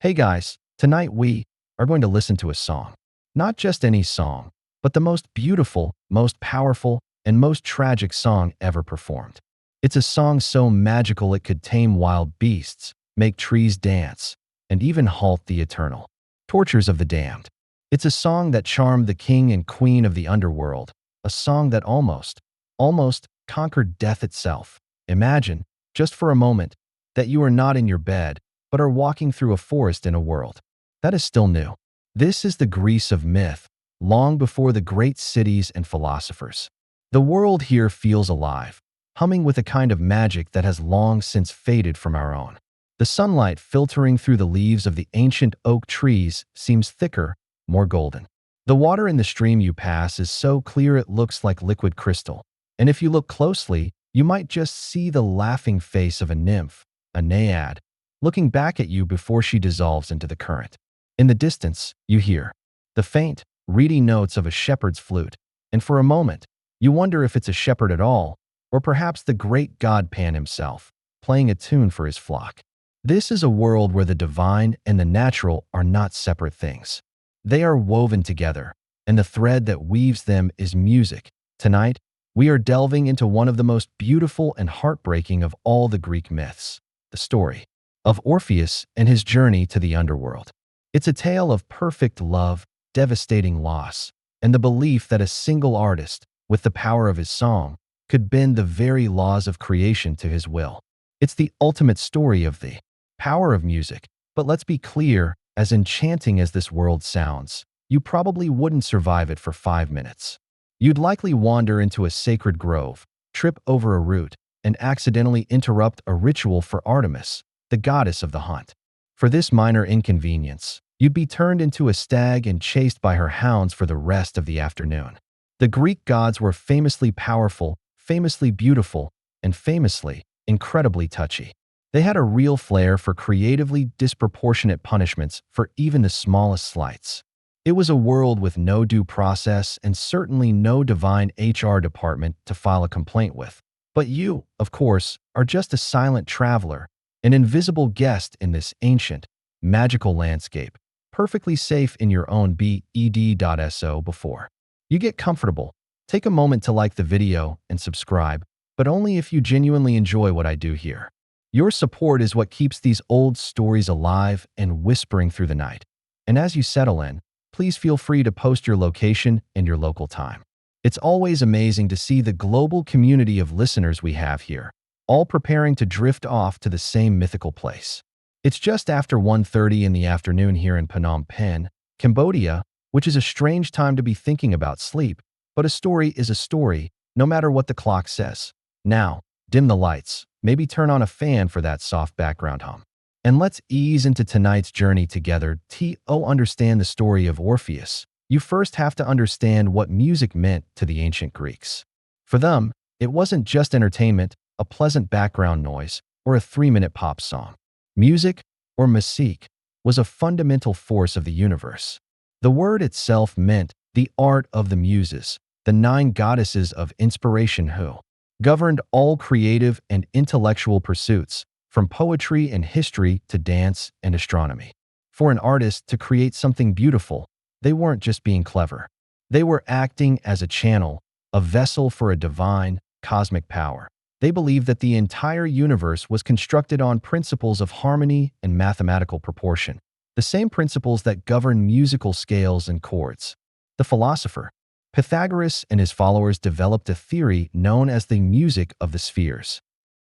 Hey guys, tonight we are going to listen to a song. Not just any song, but the most beautiful, most powerful, and most tragic song ever performed. It's a song so magical it could tame wild beasts, make trees dance, and even halt the eternal tortures of the damned. It's a song that charmed the king and queen of the underworld, a song that almost conquered death itself. Imagine, just for a moment, that you are not in your bed, but are walking through a forest in a world that is still new. This is the Greece of myth, long before the great cities and philosophers. The world here feels alive, humming with a kind of magic that has long since faded from our own. The sunlight filtering through the leaves of the ancient oak trees seems thicker, more golden. The water in the stream you pass is so clear it looks like liquid crystal, and if you look closely, you might just see the laughing face of a nymph, a naiad, looking back at you before she dissolves into the current. In the distance, you hear the faint, reedy notes of a shepherd's flute, and for a moment, you wonder if it's a shepherd at all, or perhaps the great god Pan himself, playing a tune for his flock. This is a world where the divine and the natural are not separate things. They are woven together, and the thread that weaves them is music. Tonight, we are delving into one of the most beautiful and heartbreaking of all the Greek myths, the story of Orpheus and his journey to the underworld. It's a tale of perfect love, devastating loss, and the belief that a single artist, with the power of his song, could bend the very laws of creation to his will. It's the ultimate story of the power of music. But let's be clear, as enchanting as this world sounds, you probably wouldn't survive it for 5 minutes. You'd likely wander into a sacred grove, trip over a root, and accidentally interrupt a ritual for Artemis, the goddess of the hunt. For this minor inconvenience, you'd be turned into a stag and chased by her hounds for the rest of the afternoon. The Greek gods were famously powerful, famously beautiful, and famously incredibly touchy. They had a real flair for creatively disproportionate punishments for even the smallest slights. It was a world with no due process and certainly no divine HR department to file a complaint with. But you, of course, are just a silent traveler, an invisible guest in this ancient, magical landscape, perfectly safe in your own bed.so. Before you get comfortable, take a moment to like the video and subscribe, but only if you genuinely enjoy what I do here. Your support is what keeps these old stories alive and whispering through the night. And as you settle in, please feel free to post your location and your local time. It's always amazing to see the global community of listeners we have here, all preparing to drift off to the same mythical place. It's just after 1:30 in the afternoon here in Phnom Penh, Cambodia, which is a strange time to be thinking about sleep, but a story is a story, no matter what the clock says. Now, dim the lights, maybe turn on a fan for that soft background hum. And let's ease into tonight's journey together. To understand the story of Orpheus, you first have to understand what music meant to the ancient Greeks. For them, it wasn't just entertainment, a pleasant background noise, or a 3-minute pop song. Music, or musique, was a fundamental force of the universe. The word itself meant the art of the muses, the 9 goddesses of inspiration who governed all creative and intellectual pursuits, from poetry and history to dance and astronomy. For an artist to create something beautiful, they weren't just being clever. They were acting as a channel, a vessel for a divine, cosmic power. They believed that the entire universe was constructed on principles of harmony and mathematical proportion, the same principles that govern musical scales and chords. The philosopher Pythagoras and his followers developed a theory known as the music of the spheres.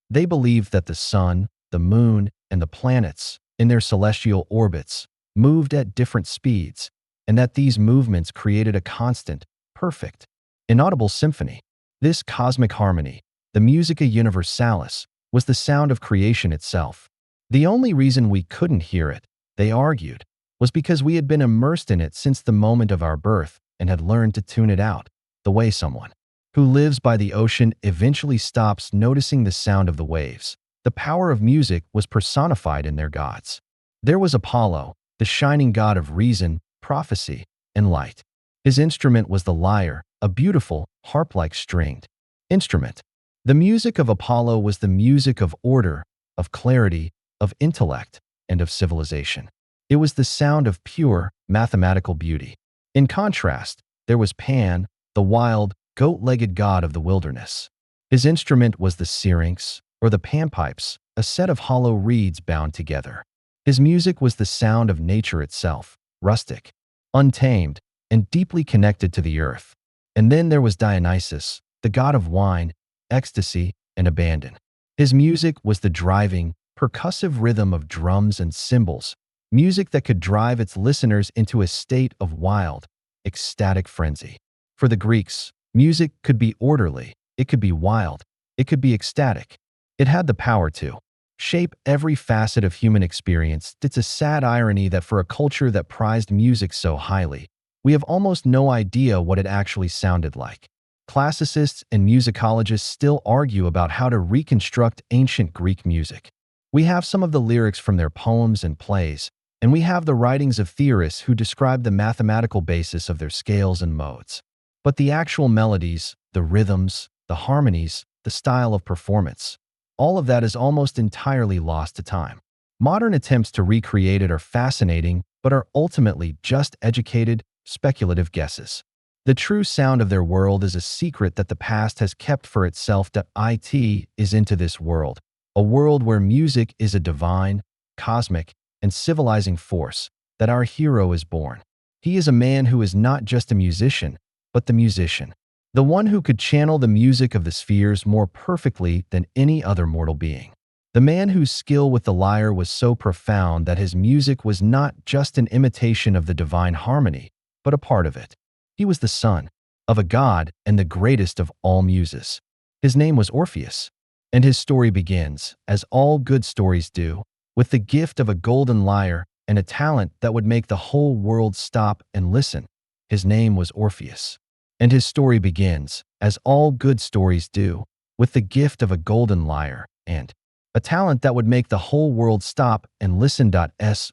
They believed that the sun, the moon, and the planets, in their celestial orbits, moved at different speeds, and that these movements created a constant, perfect, inaudible symphony. This cosmic harmony, the musica universalis, was the sound of creation itself. The only reason we couldn't hear it, they argued, was because we had been immersed in it since the moment of our birth and had learned to tune it out, the way someone who lives by the ocean eventually stops noticing the sound of the waves. The power of music was personified in their gods. There was Apollo, the shining god of reason, prophecy, and light. His instrument was the lyre, a beautiful, harp-like stringed instrument. The music of Apollo was the music of order, of clarity, of intellect, and of civilization. It was the sound of pure, mathematical beauty. In contrast, there was Pan, the wild, goat-legged god of the wilderness. His instrument was the syrinx, or the panpipes, a set of hollow reeds bound together. His music was the sound of nature itself, rustic, untamed, and deeply connected to the earth. And then there was Dionysus, the god of wine, ecstasy, and abandon. His music was the driving, percussive rhythm of drums and cymbals, music that could drive its listeners into a state of wild, ecstatic frenzy. For the Greeks, music could be orderly, it could be wild, it could be ecstatic. It had the power to shape every facet of human experience. It's a sad irony that for a culture that prized music so highly, we have almost no idea what it actually sounded like. Classicists and musicologists still argue about how to reconstruct ancient Greek music. We have some of the lyrics from their poems and plays, and we have the writings of theorists who describe the mathematical basis of their scales and modes. But the actual melodies, the rhythms, the harmonies, the style of performance, all of that is almost entirely lost to time. Modern attempts to recreate it are fascinating, but are ultimately just educated, speculative guesses. The true sound of their world is a secret that the past has kept for itself. It is into this world, a world where music is a divine, cosmic, and civilizing force, that our hero is born. He is a man who is not just a musician, but the musician. The one who could channel the music of the spheres more perfectly than any other mortal being. The man whose skill with the lyre was so profound that his music was not just an imitation of the divine harmony, but a part of it. He was the son of a god and the greatest of all muses. His name was Orpheus, and his story begins, as all good stories do, with the gift of a golden lyre and a talent that would make the whole world stop and listen. His name was Orpheus. And his story begins, as all good stories do, with the gift of a golden lyre and a talent that would make the whole world stop and listen.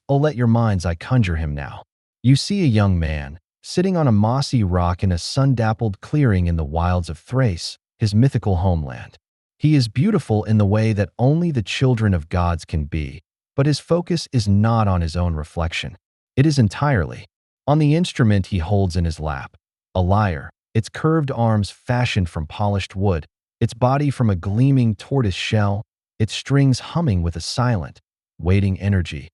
Oh, let your minds I conjure him now. You see a young man, sitting on a mossy rock in a sun-dappled clearing in the wilds of Thrace, his mythical homeland. He is beautiful in the way that only the children of gods can be, but his focus is not on his own reflection. It is entirely on the instrument he holds in his lap, a lyre, its curved arms fashioned from polished wood, its body from a gleaming tortoise shell, its strings humming with a silent, waiting energy.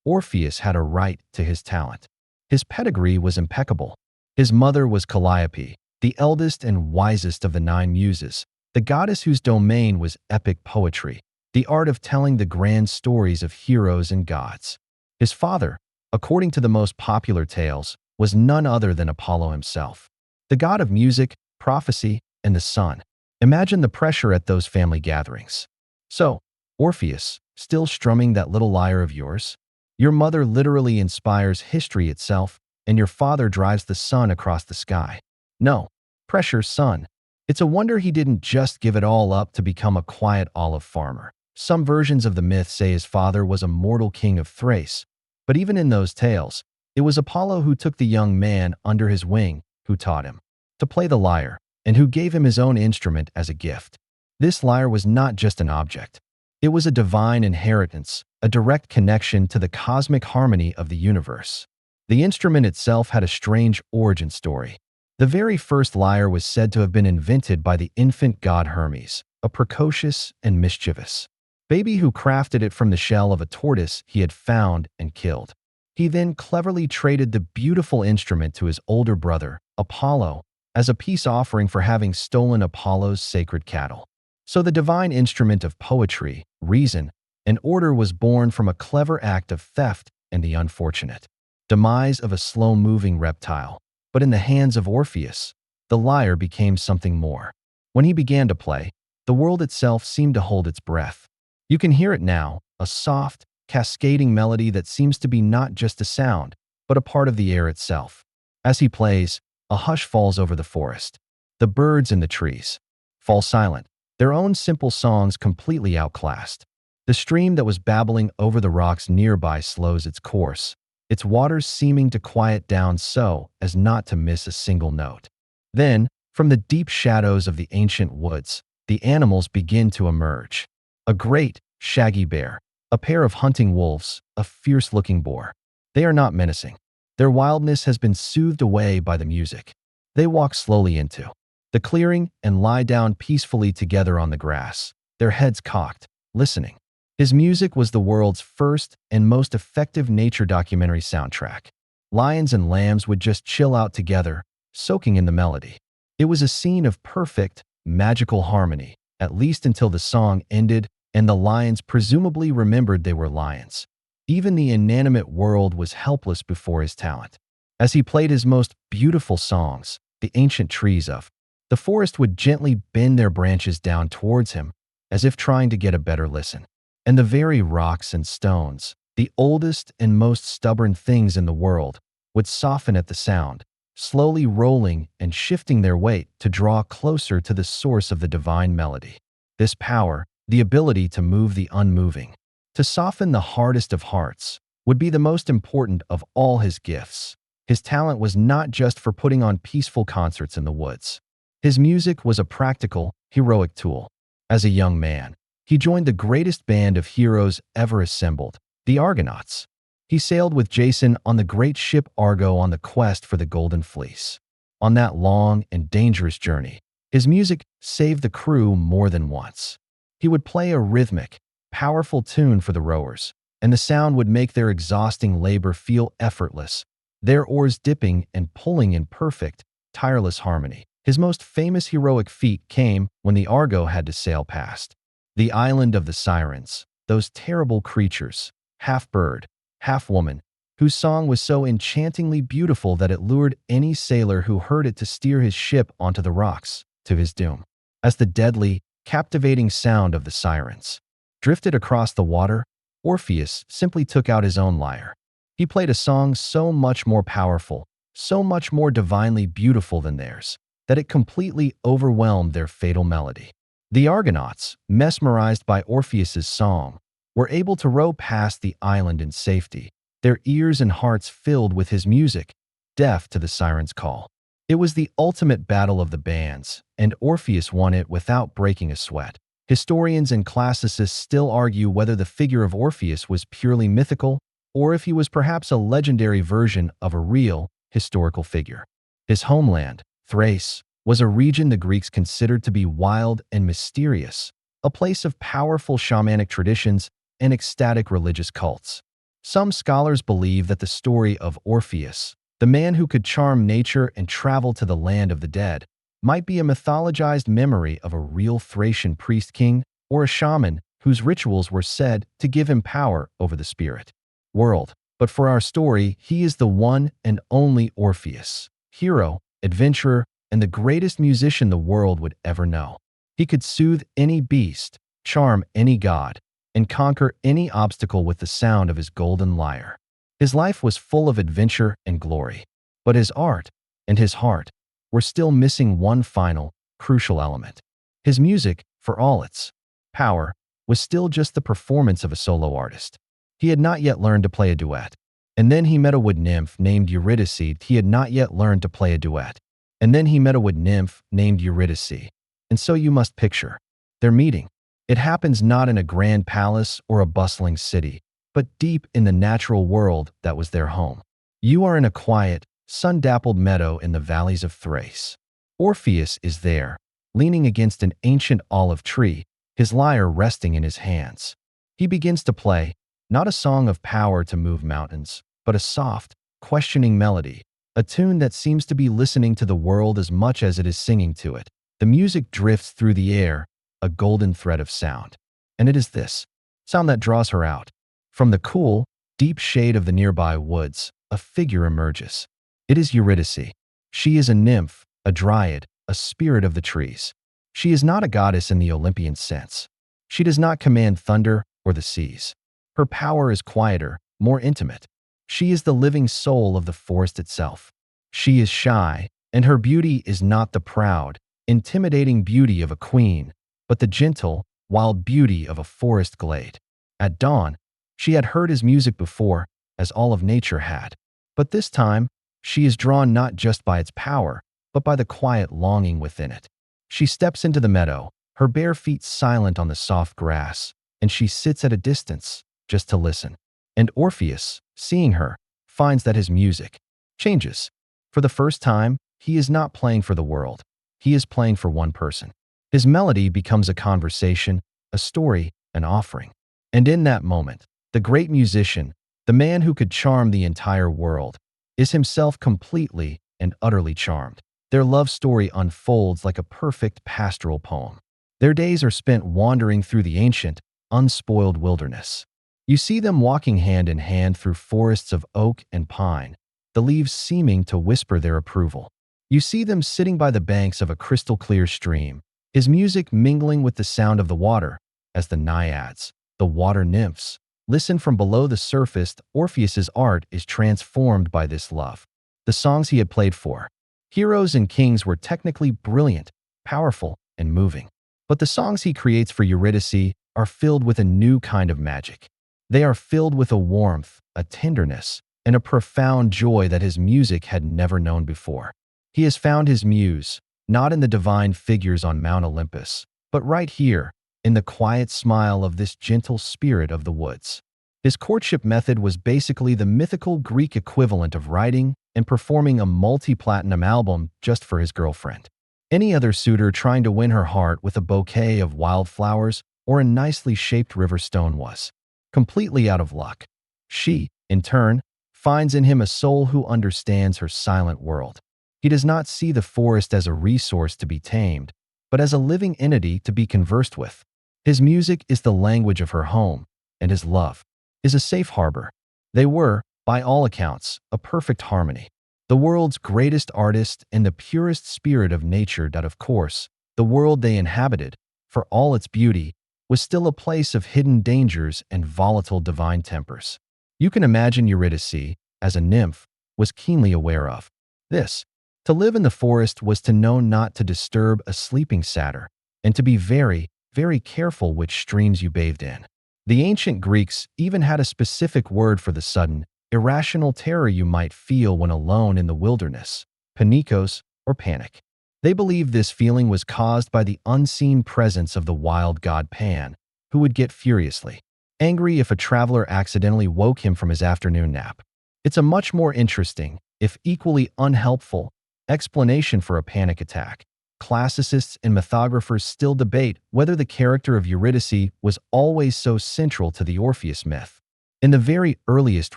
Orpheus had a right to his talent. His pedigree was impeccable. His mother was Calliope, the eldest and wisest of the 9 muses, the goddess whose domain was epic poetry, the art of telling the grand stories of heroes and gods. His father, according to the most popular tales, was none other than Apollo himself, the god of music, prophecy, and the sun. Imagine the pressure at those family gatherings. So, Orpheus, still strumming that little lyre of yours? Your mother literally inspires history itself, and your father drives the sun across the sky. No, pressure, son. It's a wonder he didn't just give it all up to become a quiet olive farmer. Some versions of the myth say his father was a mortal king of Thrace, but even in those tales, it was Apollo who took the young man under his wing, who taught him to play the lyre, and who gave him his own instrument as a gift. This lyre was not just an object. It was a divine inheritance, a direct connection to the cosmic harmony of the universe. The instrument itself had a strange origin story. The very first lyre was said to have been invented by the infant god Hermes, a precocious and mischievous baby who crafted it from the shell of a tortoise he had found and killed. He then cleverly traded the beautiful instrument to his older brother, Apollo, as a peace offering for having stolen Apollo's sacred cattle. So the divine instrument of poetry, reason, and order was born from a clever act of theft and the unfortunate demise of a slow-moving reptile. But in the hands of Orpheus, the lyre became something more. When he began to play, the world itself seemed to hold its breath. You can hear it now, a soft, cascading melody that seems to be not just a sound, but a part of the air itself. As he plays, a hush falls over the forest. The birds in the trees fall silent, their own simple songs completely outclassed. The stream that was babbling over the rocks nearby slows its course, its waters seeming to quiet down so as not to miss a single note. Then, from the deep shadows of the ancient woods, the animals begin to emerge. A great, shaggy bear, a pair of hunting wolves, a fierce-looking boar, They are not menacing. Their wildness has been soothed away by the music. They walk slowly into the clearing and lie down peacefully together on the grass, their heads cocked, listening. His music was the world's first and most effective nature documentary soundtrack. Lions and lambs would just chill out together, soaking in the melody. It was a scene of perfect, magical harmony, at least until the song ended and the lions presumably remembered they were lions. Even the inanimate world was helpless before his talent. As he played his most beautiful songs, the ancient trees of the forest would gently bend their branches down towards him, as if trying to get a better listen. And the very rocks and stones, the oldest and most stubborn things in the world, would soften at the sound, slowly rolling and shifting their weight to draw closer to the source of the divine melody. This power, the ability to move the unmoving, to soften the hardest of hearts, would be the most important of all his gifts. His talent was not just for putting on peaceful concerts in the woods. His music was a practical, heroic tool. As a young man, he joined the greatest band of heroes ever assembled, the Argonauts. He sailed with Jason on the great ship Argo on the quest for the Golden Fleece. On that long and dangerous journey, his music saved the crew more than once. He would play a rhythmic, powerful tune for the rowers, and the sound would make their exhausting labor feel effortless, their oars dipping and pulling in perfect, tireless harmony. His most famous heroic feat came when the Argo had to sail past the island of the Sirens, those terrible creatures, half bird, half woman, whose song was so enchantingly beautiful that it lured any sailor who heard it to steer his ship onto the rocks, to his doom. As the deadly, captivating sound of the sirens drifted across the water, Orpheus simply took out his own lyre. He played a song so much more powerful, so much more divinely beautiful than theirs, that it completely overwhelmed their fatal melody. The Argonauts, mesmerized by Orpheus's song, were able to row past the island in safety, their ears and hearts filled with his music, deaf to the siren's call. It was the ultimate battle of the bands, and Orpheus won it without breaking a sweat. Historians and classicists still argue whether the figure of Orpheus was purely mythical or if he was perhaps a legendary version of a real, historical figure. His homeland, Thrace, was a region the Greeks considered to be wild and mysterious, a place of powerful shamanic traditions and ecstatic religious cults. Some scholars believe that the story of Orpheus, the man who could charm nature and travel to the land of the dead, might be a mythologized memory of a real Thracian priest-king or a shaman whose rituals were said to give him power over the spirit world. But for our story, he is the one and only Orpheus, hero, adventurer, and the greatest musician the world would ever know. He could soothe any beast, charm any god, and conquer any obstacle with the sound of his golden lyre. His life was full of adventure and glory, but his art and his heart were still missing one final, crucial element. His music, for all its power, was still just the performance of a solo artist. He had not yet learned to play a duet. And then he met a wood nymph named Eurydice. He had not yet learned to play a duet. And then he met a wood nymph named Eurydice. And so you must picture their meeting. It happens not in a grand palace or a bustling city, but deep in the natural world that was their home. You are in a quiet, sun-dappled meadow in the valleys of Thrace. Orpheus is there, leaning against an ancient olive tree, his lyre resting in his hands. He begins to play, not a song of power to move mountains, but a soft, questioning melody, a tune that seems to be listening to the world as much as it is singing to it. The music drifts through the air, a golden thread of sound. And it is this sound that draws her out. From the cool, deep shade of the nearby woods, a figure emerges. It is Eurydice. She is a nymph, a dryad, a spirit of the trees. She is not a goddess in the Olympian sense. She does not command thunder or the seas. Her power is quieter, more intimate. She is the living soul of the forest itself. She is shy, and her beauty is not the proud, intimidating beauty of a queen, but the gentle, wild beauty of a forest glade. At dawn, she had heard his music before, as all of nature had. But this time, she is drawn not just by its power, but by the quiet longing within it. She steps into the meadow, her bare feet silent on the soft grass, and she sits at a distance, just to listen. And Orpheus, seeing her, finds that his music changes. For the first time, he is not playing for the world. He is playing for one person. His melody becomes a conversation, a story, an offering. And in that moment, the great musician, the man who could charm the entire world, is himself completely and utterly charmed. Their love story unfolds like a perfect pastoral poem. Their days are spent wandering through the ancient, unspoiled wilderness. You see them walking hand in hand through forests of oak and pine, the leaves seeming to whisper their approval. You see them sitting by the banks of a crystal-clear stream, his music mingling with the sound of the water, as the naiads, the water nymphs, listen from below the surface. Orpheus's art is transformed by this love. The songs he had played for heroes and kings were technically brilliant, powerful, and moving. But the songs he creates for Eurydice are filled with a new kind of magic. They are filled with a warmth, a tenderness, and a profound joy that his music had never known before. He has found his muse, not in the divine figures on Mount Olympus, but right here, in the quiet smile of this gentle spirit of the woods. His courtship method was basically the mythical Greek equivalent of writing and performing a multi-platinum album just for his girlfriend. Any other suitor trying to win her heart with a bouquet of wildflowers or a nicely shaped river stone was completely out of luck. She, in turn, finds in him a soul who understands her silent world. He does not see the forest as a resource to be tamed, but as a living entity to be conversed with. His music is the language of her home, and his love is a safe harbor. They were, by all accounts, a perfect harmony. The world's greatest artist and the purest spirit of nature. That, of course, the world they inhabited, for all its beauty, was still a place of hidden dangers and volatile divine tempers. You can imagine Eurydice, as a nymph, was keenly aware of this. To live in the forest was to know not to disturb a sleeping satyr, and to be very, very careful which streams you bathed in. The ancient Greeks even had a specific word for the sudden, irrational terror you might feel when alone in the wilderness, panikos, or panic. They believed this feeling was caused by the unseen presence of the wild god Pan, who would get furiously angry if a traveler accidentally woke him from his afternoon nap. It's a much more interesting, if equally unhelpful, explanation for a panic attack. Classicists and mythographers still debate whether the character of Eurydice was always so central to the Orpheus myth. In the very earliest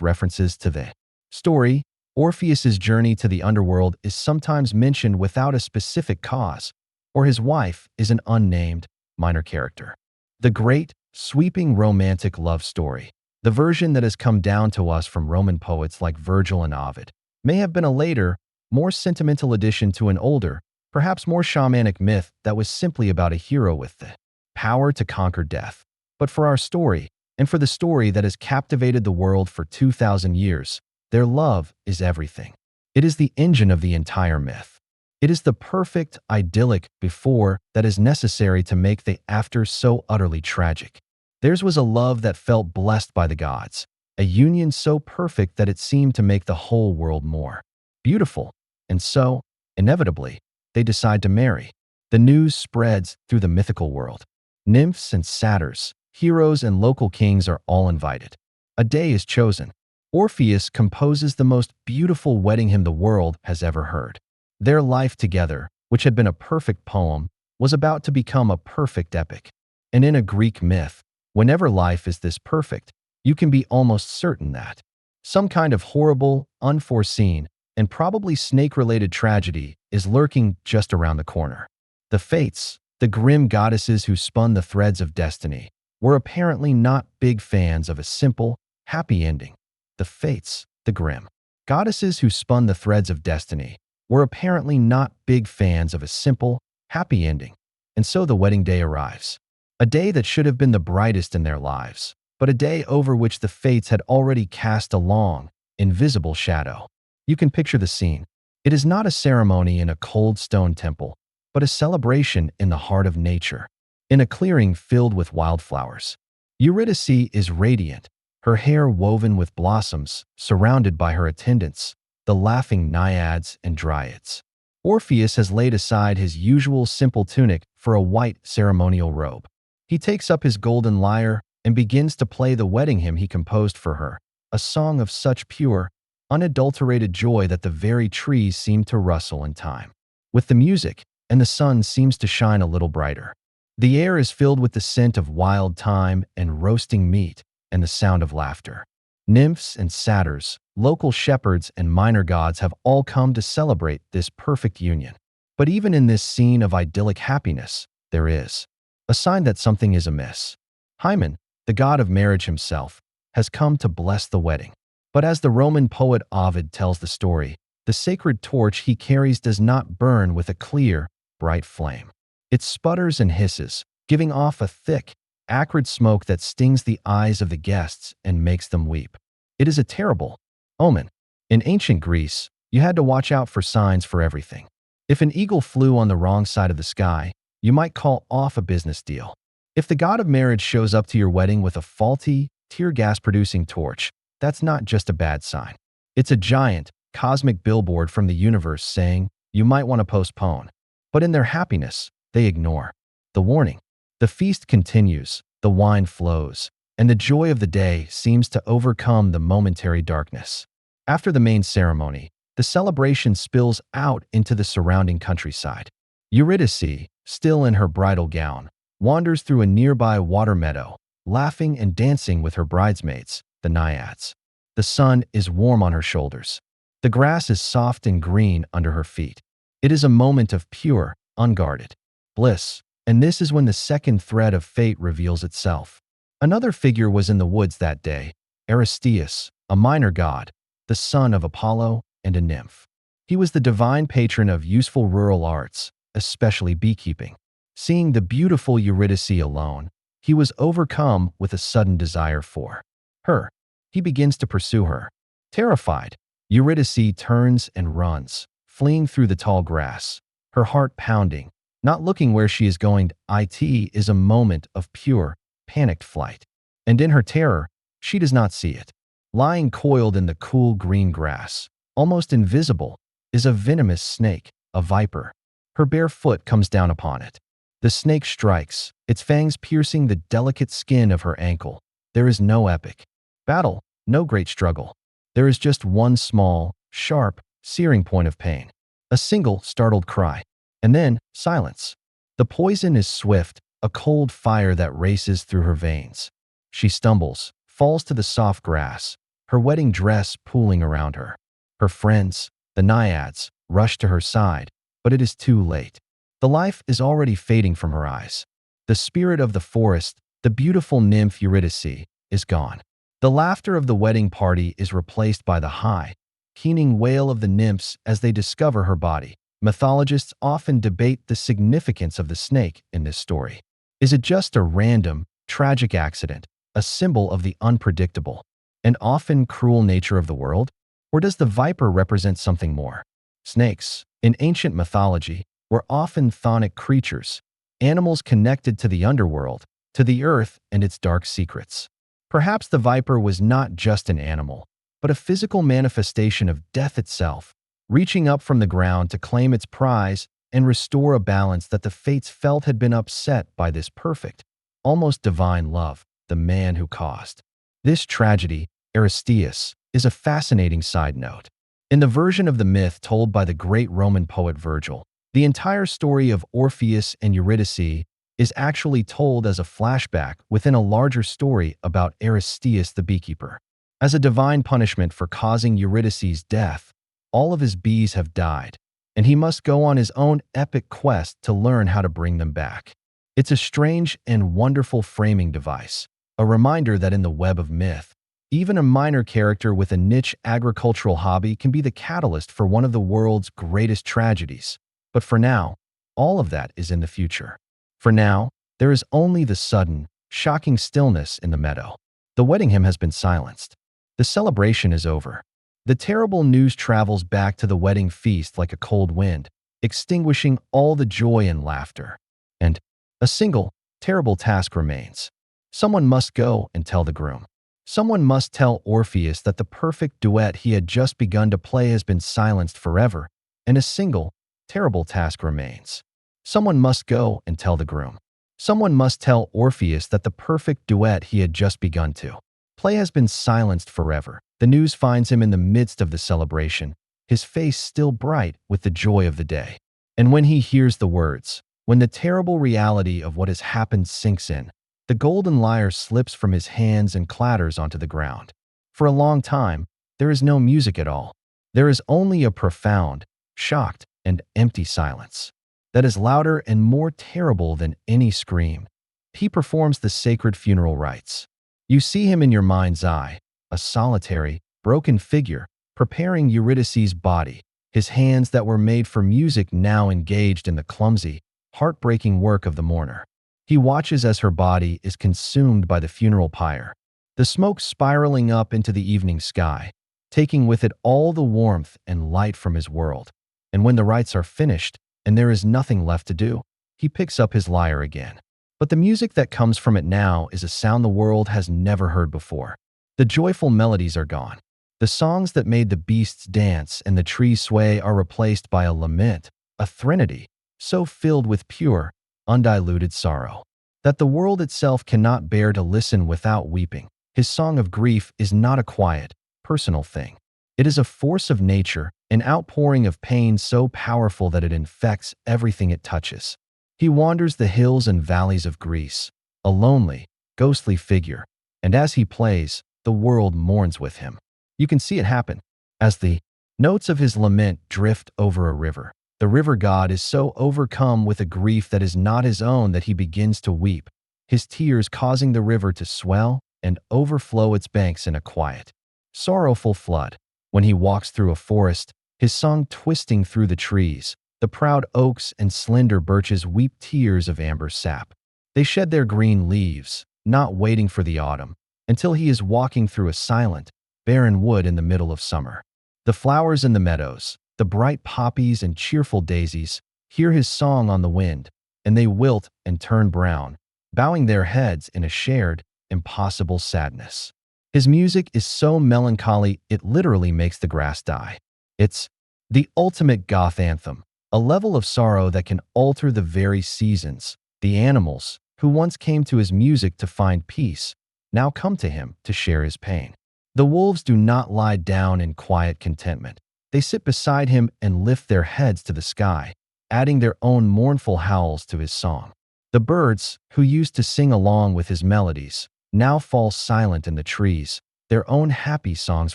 references to the story, Orpheus's journey to the underworld is sometimes mentioned without a specific cause, or his wife is an unnamed, minor character. The great, sweeping romantic love story, the version that has come down to us from Roman poets like Virgil and Ovid, may have been a later, more sentimental addition to an older, perhaps more shamanic myth that was simply about a hero with the power to conquer death. But for our story, and for the story that has captivated the world for 2,000 years, their love is everything. It is the engine of the entire myth. It is the perfect, idyllic before that is necessary to make the after so utterly tragic. Theirs was a love that felt blessed by the gods, a union so perfect that it seemed to make the whole world more beautiful. And so, inevitably, they decide to marry. The news spreads through the mythical world. Nymphs and satyrs, heroes and local kings are all invited. A day is chosen. Orpheus composes the most beautiful wedding hymn the world has ever heard. Their life together, which had been a perfect poem, was about to become a perfect epic. And in a Greek myth, whenever life is this perfect, you can be almost certain that some kind of horrible, unforeseen, and probably snake-related tragedy is lurking just around the corner. The Fates, the grim goddesses who spun the threads of destiny, were apparently not big fans of a simple, happy ending. The Fates, the grim goddesses who spun the threads of destiny, were apparently not big fans of a simple, happy ending. And so the wedding day arrives. A day that should have been the brightest in their lives, but a day over which the Fates had already cast a long, invisible shadow. You can picture the scene. It is not a ceremony in a cold stone temple, but a celebration in the heart of nature, in a clearing filled with wildflowers. Eurydice is radiant, her hair woven with blossoms, surrounded by her attendants, the laughing naiads and dryads. Orpheus has laid aside his usual simple tunic for a white ceremonial robe. He takes up his golden lyre and begins to play the wedding hymn he composed for her, a song of such pure, unadulterated joy that the very trees seem to rustle in time with the music, and the sun seems to shine a little brighter. The air is filled with the scent of wild thyme and roasting meat and the sound of laughter. Nymphs and satyrs, local shepherds and minor gods have all come to celebrate this perfect union. But even in this scene of idyllic happiness, there is a sign that something is amiss. Hymen, the god of marriage himself, has come to bless the wedding. But as the Roman poet Ovid tells the story, the sacred torch he carries does not burn with a clear, bright flame. It sputters and hisses, giving off a thick, acrid smoke that stings the eyes of the guests and makes them weep. It is a terrible omen. In ancient Greece, you had to watch out for signs for everything. If an eagle flew on the wrong side of the sky, you might call off a business deal. If the god of marriage shows up to your wedding with a faulty, tear gas-producing torch, that's not just a bad sign. It's a giant, cosmic billboard from the universe saying, you might want to postpone. But in their happiness, they ignore the warning. The feast continues, the wine flows, and the joy of the day seems to overcome the momentary darkness. After the main ceremony, the celebration spills out into the surrounding countryside. Eurydice, still in her bridal gown, wanders through a nearby water meadow, laughing and dancing with her bridesmaids, the naiads. The sun is warm on her shoulders. The grass is soft and green under her feet. It is a moment of pure, unguarded bliss, and this is when the second thread of fate reveals itself. Another figure was in the woods that day, Aristeus, a minor god, the son of Apollo and a nymph. He was the divine patron of useful rural arts, especially beekeeping. Seeing the beautiful Eurydice alone, he was overcome with a sudden desire for her. He begins to pursue her. Terrified, Eurydice turns and runs, fleeing through the tall grass, her heart pounding, not looking where she is going. It is a moment of pure, panicked flight. And in her terror, she does not see it. Lying coiled in the cool green grass, almost invisible, is a venomous snake, a viper. Her bare foot comes down upon it. The snake strikes, its fangs piercing the delicate skin of her ankle. There is no epic battle, no great struggle. There is just one small, sharp, searing point of pain. A single, startled cry. And then, silence. The poison is swift, a cold fire that races through her veins. She stumbles, falls to the soft grass, her wedding dress pooling around her. Her friends, the naiads, rush to her side, but it is too late. The life is already fading from her eyes. The spirit of the forest, the beautiful nymph Eurydice, is gone. The laughter of the wedding party is replaced by the high, keening wail of the nymphs as they discover her body. Mythologists often debate the significance of the snake in this story. Is it just a random, tragic accident, a symbol of the unpredictable and often cruel nature of the world? Or does the viper represent something more? Snakes, in ancient mythology, were often chthonic creatures, animals connected to the underworld, to the earth and its dark secrets. Perhaps the viper was not just an animal, but a physical manifestation of death itself, reaching up from the ground to claim its prize and restore a balance that the fates felt had been upset by this perfect, almost divine love, the man who caused this tragedy. Aristeus is a fascinating side note. In the version of the myth told by the great Roman poet Virgil, the entire story of Orpheus and Eurydice is actually told as a flashback within a larger story about Aristeus the beekeeper. As a divine punishment for causing Eurydice's death, all of his bees have died, and he must go on his own epic quest to learn how to bring them back. It's a strange and wonderful framing device, a reminder that in the web of myth, even a minor character with a niche agricultural hobby can be the catalyst for one of the world's greatest tragedies. But for now, all of that is in the future. For now, there is only the sudden, shocking stillness in the meadow. The wedding hymn has been silenced. The celebration is over. The terrible news travels back to the wedding feast like a cold wind, extinguishing all the joy and laughter. And a single, terrible task remains. Someone must go and tell the groom. Someone must tell Orpheus that the perfect duet he had just begun to play has been silenced forever, and a single, terrible task remains. Someone must go and tell the groom. Someone must tell Orpheus that the perfect duet he had just begun to play has been silenced forever. The news finds him in the midst of the celebration, his face still bright with the joy of the day. And when he hears the words, when the terrible reality of what has happened sinks in, the golden lyre slips from his hands and clatters onto the ground. For a long time, there is no music at all. There is only a profound, shocked, and empty silence that is louder and more terrible than any scream. He performs the sacred funeral rites. You see him in your mind's eye, a solitary, broken figure, preparing Eurydice's body, his hands that were made for music now engaged in the clumsy, heartbreaking work of the mourner. He watches as her body is consumed by the funeral pyre, the smoke spiraling up into the evening sky, taking with it all the warmth and light from his world. And when the rites are finished, and there is nothing left to do, he picks up his lyre again. But the music that comes from it now is a sound the world has never heard before. The joyful melodies are gone. The songs that made the beasts dance and the trees sway are replaced by a lament, a threnody, so filled with pure, undiluted sorrow that the world itself cannot bear to listen without weeping. His song of grief is not a quiet, personal thing. It is a force of nature, an outpouring of pain so powerful that it infects everything it touches. He wanders the hills and valleys of Greece, a lonely, ghostly figure, and as he plays, the world mourns with him. You can see it happen. As the notes of his lament drift over a river, the river god is so overcome with a grief that is not his own that he begins to weep, his tears causing the river to swell and overflow its banks in a quiet, sorrowful flood. When he walks through a forest, his song twisting through the trees, the proud oaks and slender birches weep tears of amber sap. They shed their green leaves, not waiting for the autumn, until he is walking through a silent, barren wood in the middle of summer. The flowers in the meadows, the bright poppies and cheerful daisies, hear his song on the wind, and they wilt and turn brown, bowing their heads in a shared, impossible sadness. His music is so melancholy it literally makes the grass die. It's the ultimate goth anthem, a level of sorrow that can alter the very seasons. The animals, who once came to his music to find peace, now come to him to share his pain. The wolves do not lie down in quiet contentment. They sit beside him and lift their heads to the sky, adding their own mournful howls to his song. The birds, who used to sing along with his melodies, now fall silent in the trees, their own happy songs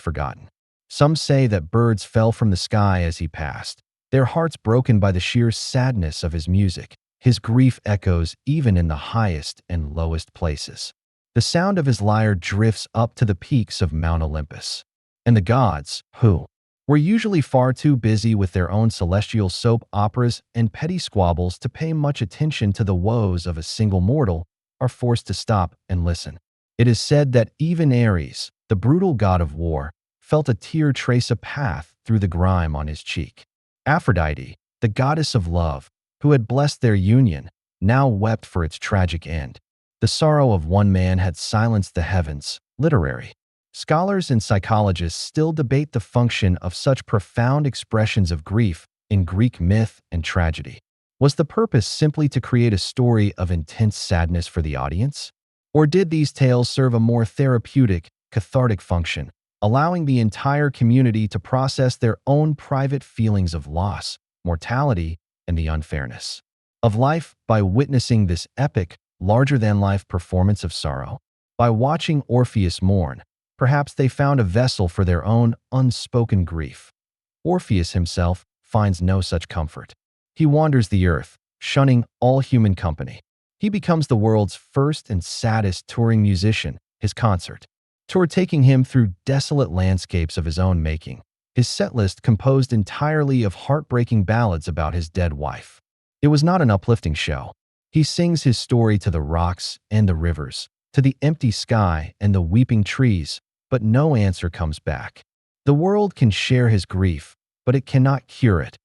forgotten. Some say that birds fell from the sky as he passed, their hearts broken by the sheer sadness of his music. His grief echoes even in the highest and lowest places. The sound of his lyre drifts up to the peaks of Mount Olympus. And the gods, who were usually far too busy with their own celestial soap operas and petty squabbles to pay much attention to the woes of a single mortal, are forced to stop and listen. It is said that even Ares, the brutal god of war, felt a tear trace a path through the grime on his cheek. Aphrodite, the goddess of love, who had blessed their union, now wept for its tragic end. The sorrow of one man had silenced the heavens. Literary scholars and psychologists still debate the function of such profound expressions of grief in Greek myth and tragedy. Was the purpose simply to create a story of intense sadness for the audience? Or did these tales serve a more therapeutic, cathartic function, allowing the entire community to process their own private feelings of loss, mortality, and the unfairness of life by witnessing this epic, larger-than-life performance of sorrow? By watching Orpheus mourn, perhaps they found a vessel for their own unspoken grief. Orpheus himself finds no such comfort. He wanders the earth, shunning all human company. He becomes the world's first and saddest touring musician, his concert tour taking him through desolate landscapes of his own making, his setlist composed entirely of heartbreaking ballads about his dead wife. It was not an uplifting show. He sings his story to the rocks and the rivers, to the empty sky and the weeping trees, but no answer comes back. The world can share his grief, but it cannot cure it.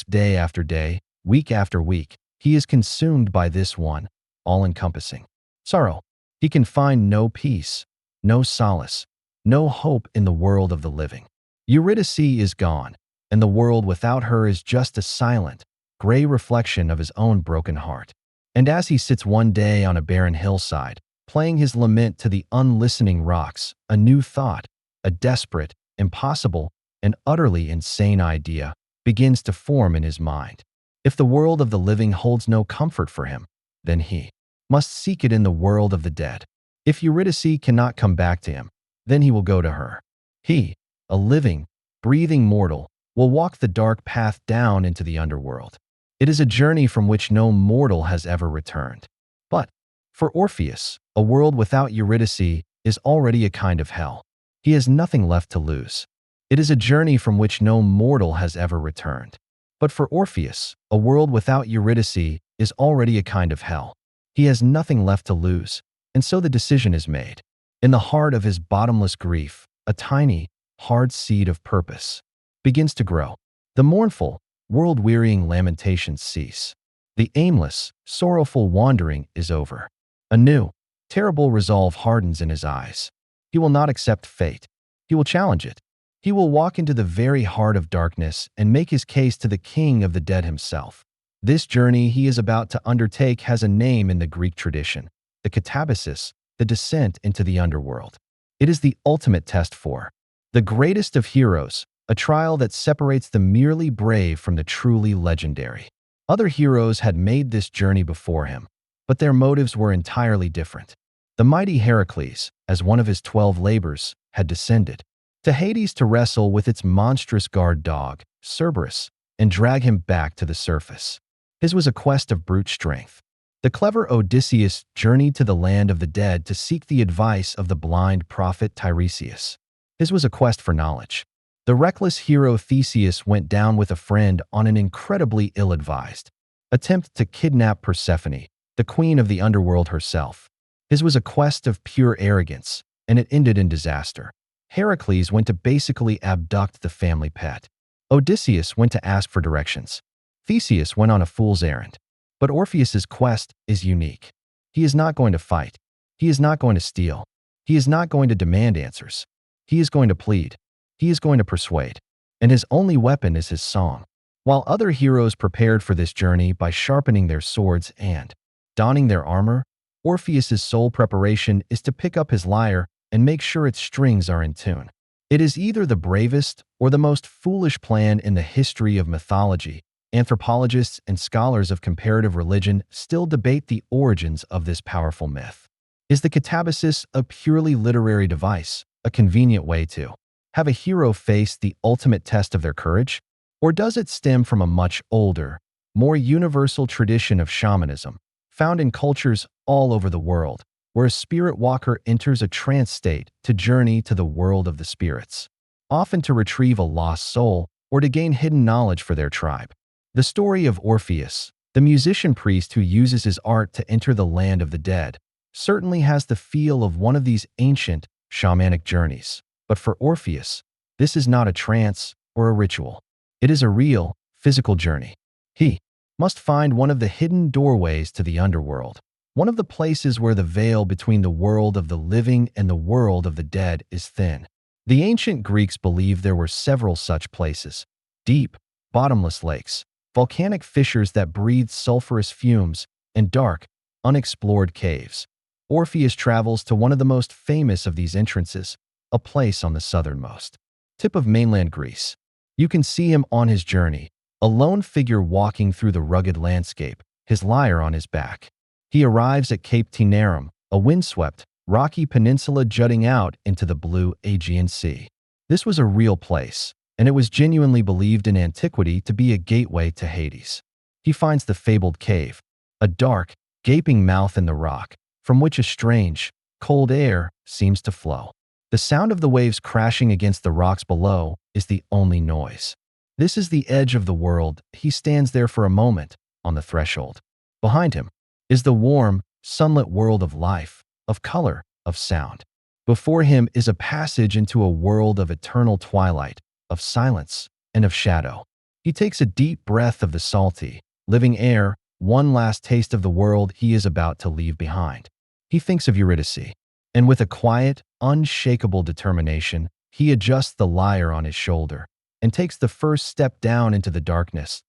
Day after day, week after week, he is consumed by this one, all-encompassing sorrow. He can find no peace, no solace, no hope in the world of the living. Eurydice is gone, and the world without her is just a silent, gray reflection of his own broken heart. And as he sits one day on a barren hillside, playing his lament to the unlistening rocks, a new thought, a desperate, impossible, and utterly insane idea begins to form in his mind. If the world of the living holds no comfort for him, then he must seek it in the world of the dead. If Eurydice cannot come back to him, then he will go to her. He, a living, breathing mortal, will walk the dark path down into the underworld. It is a journey from which no mortal has ever returned. But, for Orpheus, a world without Eurydice is already a kind of hell. He has nothing left to lose. It is a journey from which no mortal has ever returned. But for Orpheus, a world without Eurydice is already a kind of hell. He has nothing left to lose, and so the decision is made. In the heart of his bottomless grief, a tiny, hard seed of purpose begins to grow. The mournful, world-wearying lamentations cease. The aimless, sorrowful wandering is over. A new, terrible resolve hardens in his eyes. He will not accept fate. He will challenge it. He will walk into the very heart of darkness and make his case to the king of the dead himself. This journey he is about to undertake has a name in the Greek tradition, the catastrophic, the descent into the underworld. It is the ultimate test for the greatest of heroes, a trial that separates the merely brave from the truly legendary. Other heroes had made this journey before him, but their motives were entirely different. The mighty Heracles, as one of his 12 labors, had descended to Hades to wrestle with its monstrous guard dog, Cerberus, and drag him back to the surface. His was a quest of brute strength. The clever Odysseus journeyed to the land of the dead to seek the advice of the blind prophet Tiresias. His was a quest for knowledge. The reckless hero Theseus went down with a friend on an incredibly ill-advised attempt to kidnap Persephone, the queen of the underworld herself. His was a quest of pure arrogance, and it ended in disaster. Heracles went to basically abduct the family pet. Odysseus went to ask for directions. Theseus went on a fool's errand. But Orpheus's quest is unique. He is not going to fight. He is not going to steal. He is not going to demand answers. He is going to plead. He is going to persuade. And his only weapon is his song. While other heroes prepared for this journey by sharpening their swords and donning their armor, Orpheus's sole preparation is to pick up his lyre and make sure its strings are in tune. It is either the bravest or the most foolish plan in the history of mythology. Anthropologists and scholars of comparative religion still debate the origins of this powerful myth. Is the catabasis a purely literary device, a convenient way to have a hero face the ultimate test of their courage? Or does it stem from a much older, more universal tradition of shamanism, found in cultures all over the world, where a spirit walker enters a trance state to journey to the world of the spirits, often to retrieve a lost soul or to gain hidden knowledge for their tribe? The story of Orpheus, the musician priest who uses his art to enter the land of the dead, certainly has the feel of one of these ancient, shamanic journeys. But for Orpheus, this is not a trance or a ritual. It is a real, physical journey. He must find one of the hidden doorways to the underworld, one of the places where the veil between the world of the living and the world of the dead is thin. The ancient Greeks believed there were several such places: deep, bottomless lakes, volcanic fissures that breathed sulfurous fumes, and dark, unexplored caves. Orpheus travels to one of the most famous of these entrances, a place on the southernmost tip of mainland Greece. You can see him on his journey, a lone figure walking through the rugged landscape, his lyre on his back. He arrives at Cape Taenarum, a windswept, rocky peninsula jutting out into the blue Aegean Sea. This was a real place, and it was genuinely believed in antiquity to be a gateway to Hades. He finds the fabled cave, a dark, gaping mouth in the rock, from which a strange, cold air seems to flow. The sound of the waves crashing against the rocks below is the only noise. This is the edge of the world. He stands there for a moment, on the threshold. Behind him is the warm, sunlit world of life, of color, of sound. Before him is a passage into a world of eternal twilight, of silence, and of shadow. He takes a deep breath of the salty, living air, one last taste of the world he is about to leave behind. He thinks of Eurydice, and with a quiet, unshakable determination, he adjusts the lyre on his shoulder and takes the first step down into the darkness.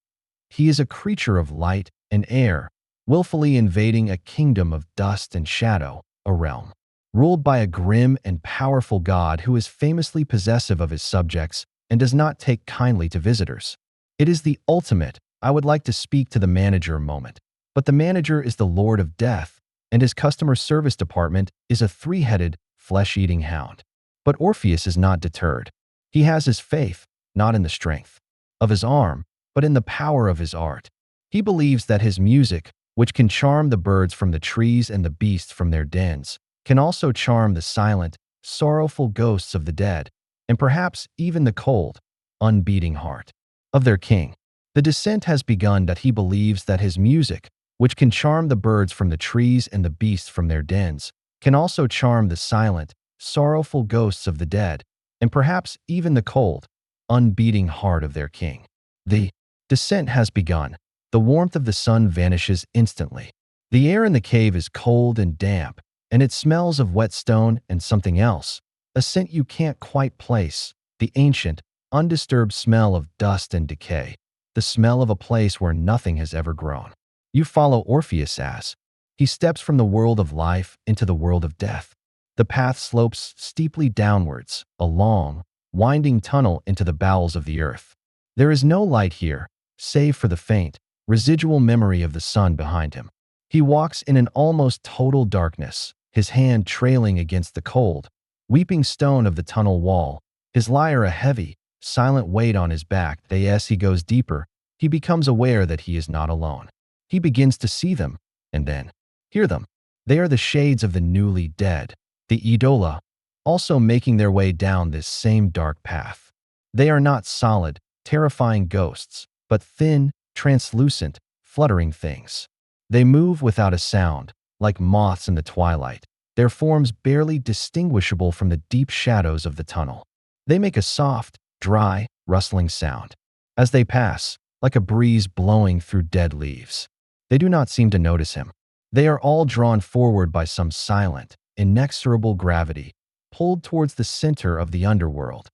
He is a creature of light and air, willfully invading a kingdom of dust and shadow, a realm ruled by a grim and powerful god who is famously possessive of his subjects and does not take kindly to visitors. It is the ultimate, I would like to speak to the manager moment. But the manager is the Lord of Death, and his customer service department is a three-headed, flesh-eating hound. But Orpheus is not deterred. He has his faith, not in the strength of his arm, but in the power of his art. He believes that his music, which can charm the birds from the trees and the beasts from their dens, can also charm the silent, sorrowful ghosts of the dead, and perhaps even the cold, unbeating heart of their king. The descent has begun that he believes that his music, which can charm the birds from the trees and the beasts from their dens, can also charm the silent, sorrowful ghosts of the dead, and perhaps even the cold, unbeating heart of their king. The descent has begun. The warmth of the sun vanishes instantly. The air in the cave is cold and damp, and it smells of wet stone and something else, a scent you can't quite place, the ancient, undisturbed smell of dust and decay, the smell of a place where nothing has ever grown. You follow Orpheus as he steps from the world of life into the world of death. The path slopes steeply downwards, a long, winding tunnel into the bowels of the earth. There is no light here, save for the faint, residual memory of the sun behind him. He walks in an almost total darkness, his hand trailing against the cold, weeping stone of the tunnel wall, his lyre a heavy, silent weight on his back. As he goes deeper, he becomes aware that he is not alone. He begins to see them, and then hear them. They are the shades of the newly dead, the Idola, also making their way down this same dark path. They are not solid, terrifying ghosts, but thin, translucent, fluttering things. They move without a sound, like moths in the twilight, their forms barely distinguishable from the deep shadows of the tunnel. They make a soft, dry, rustling sound as they pass, like a breeze blowing through dead leaves. They do not seem to notice him. They are all drawn forward by some silent, inexorable gravity, pulled towards the center of the underworld.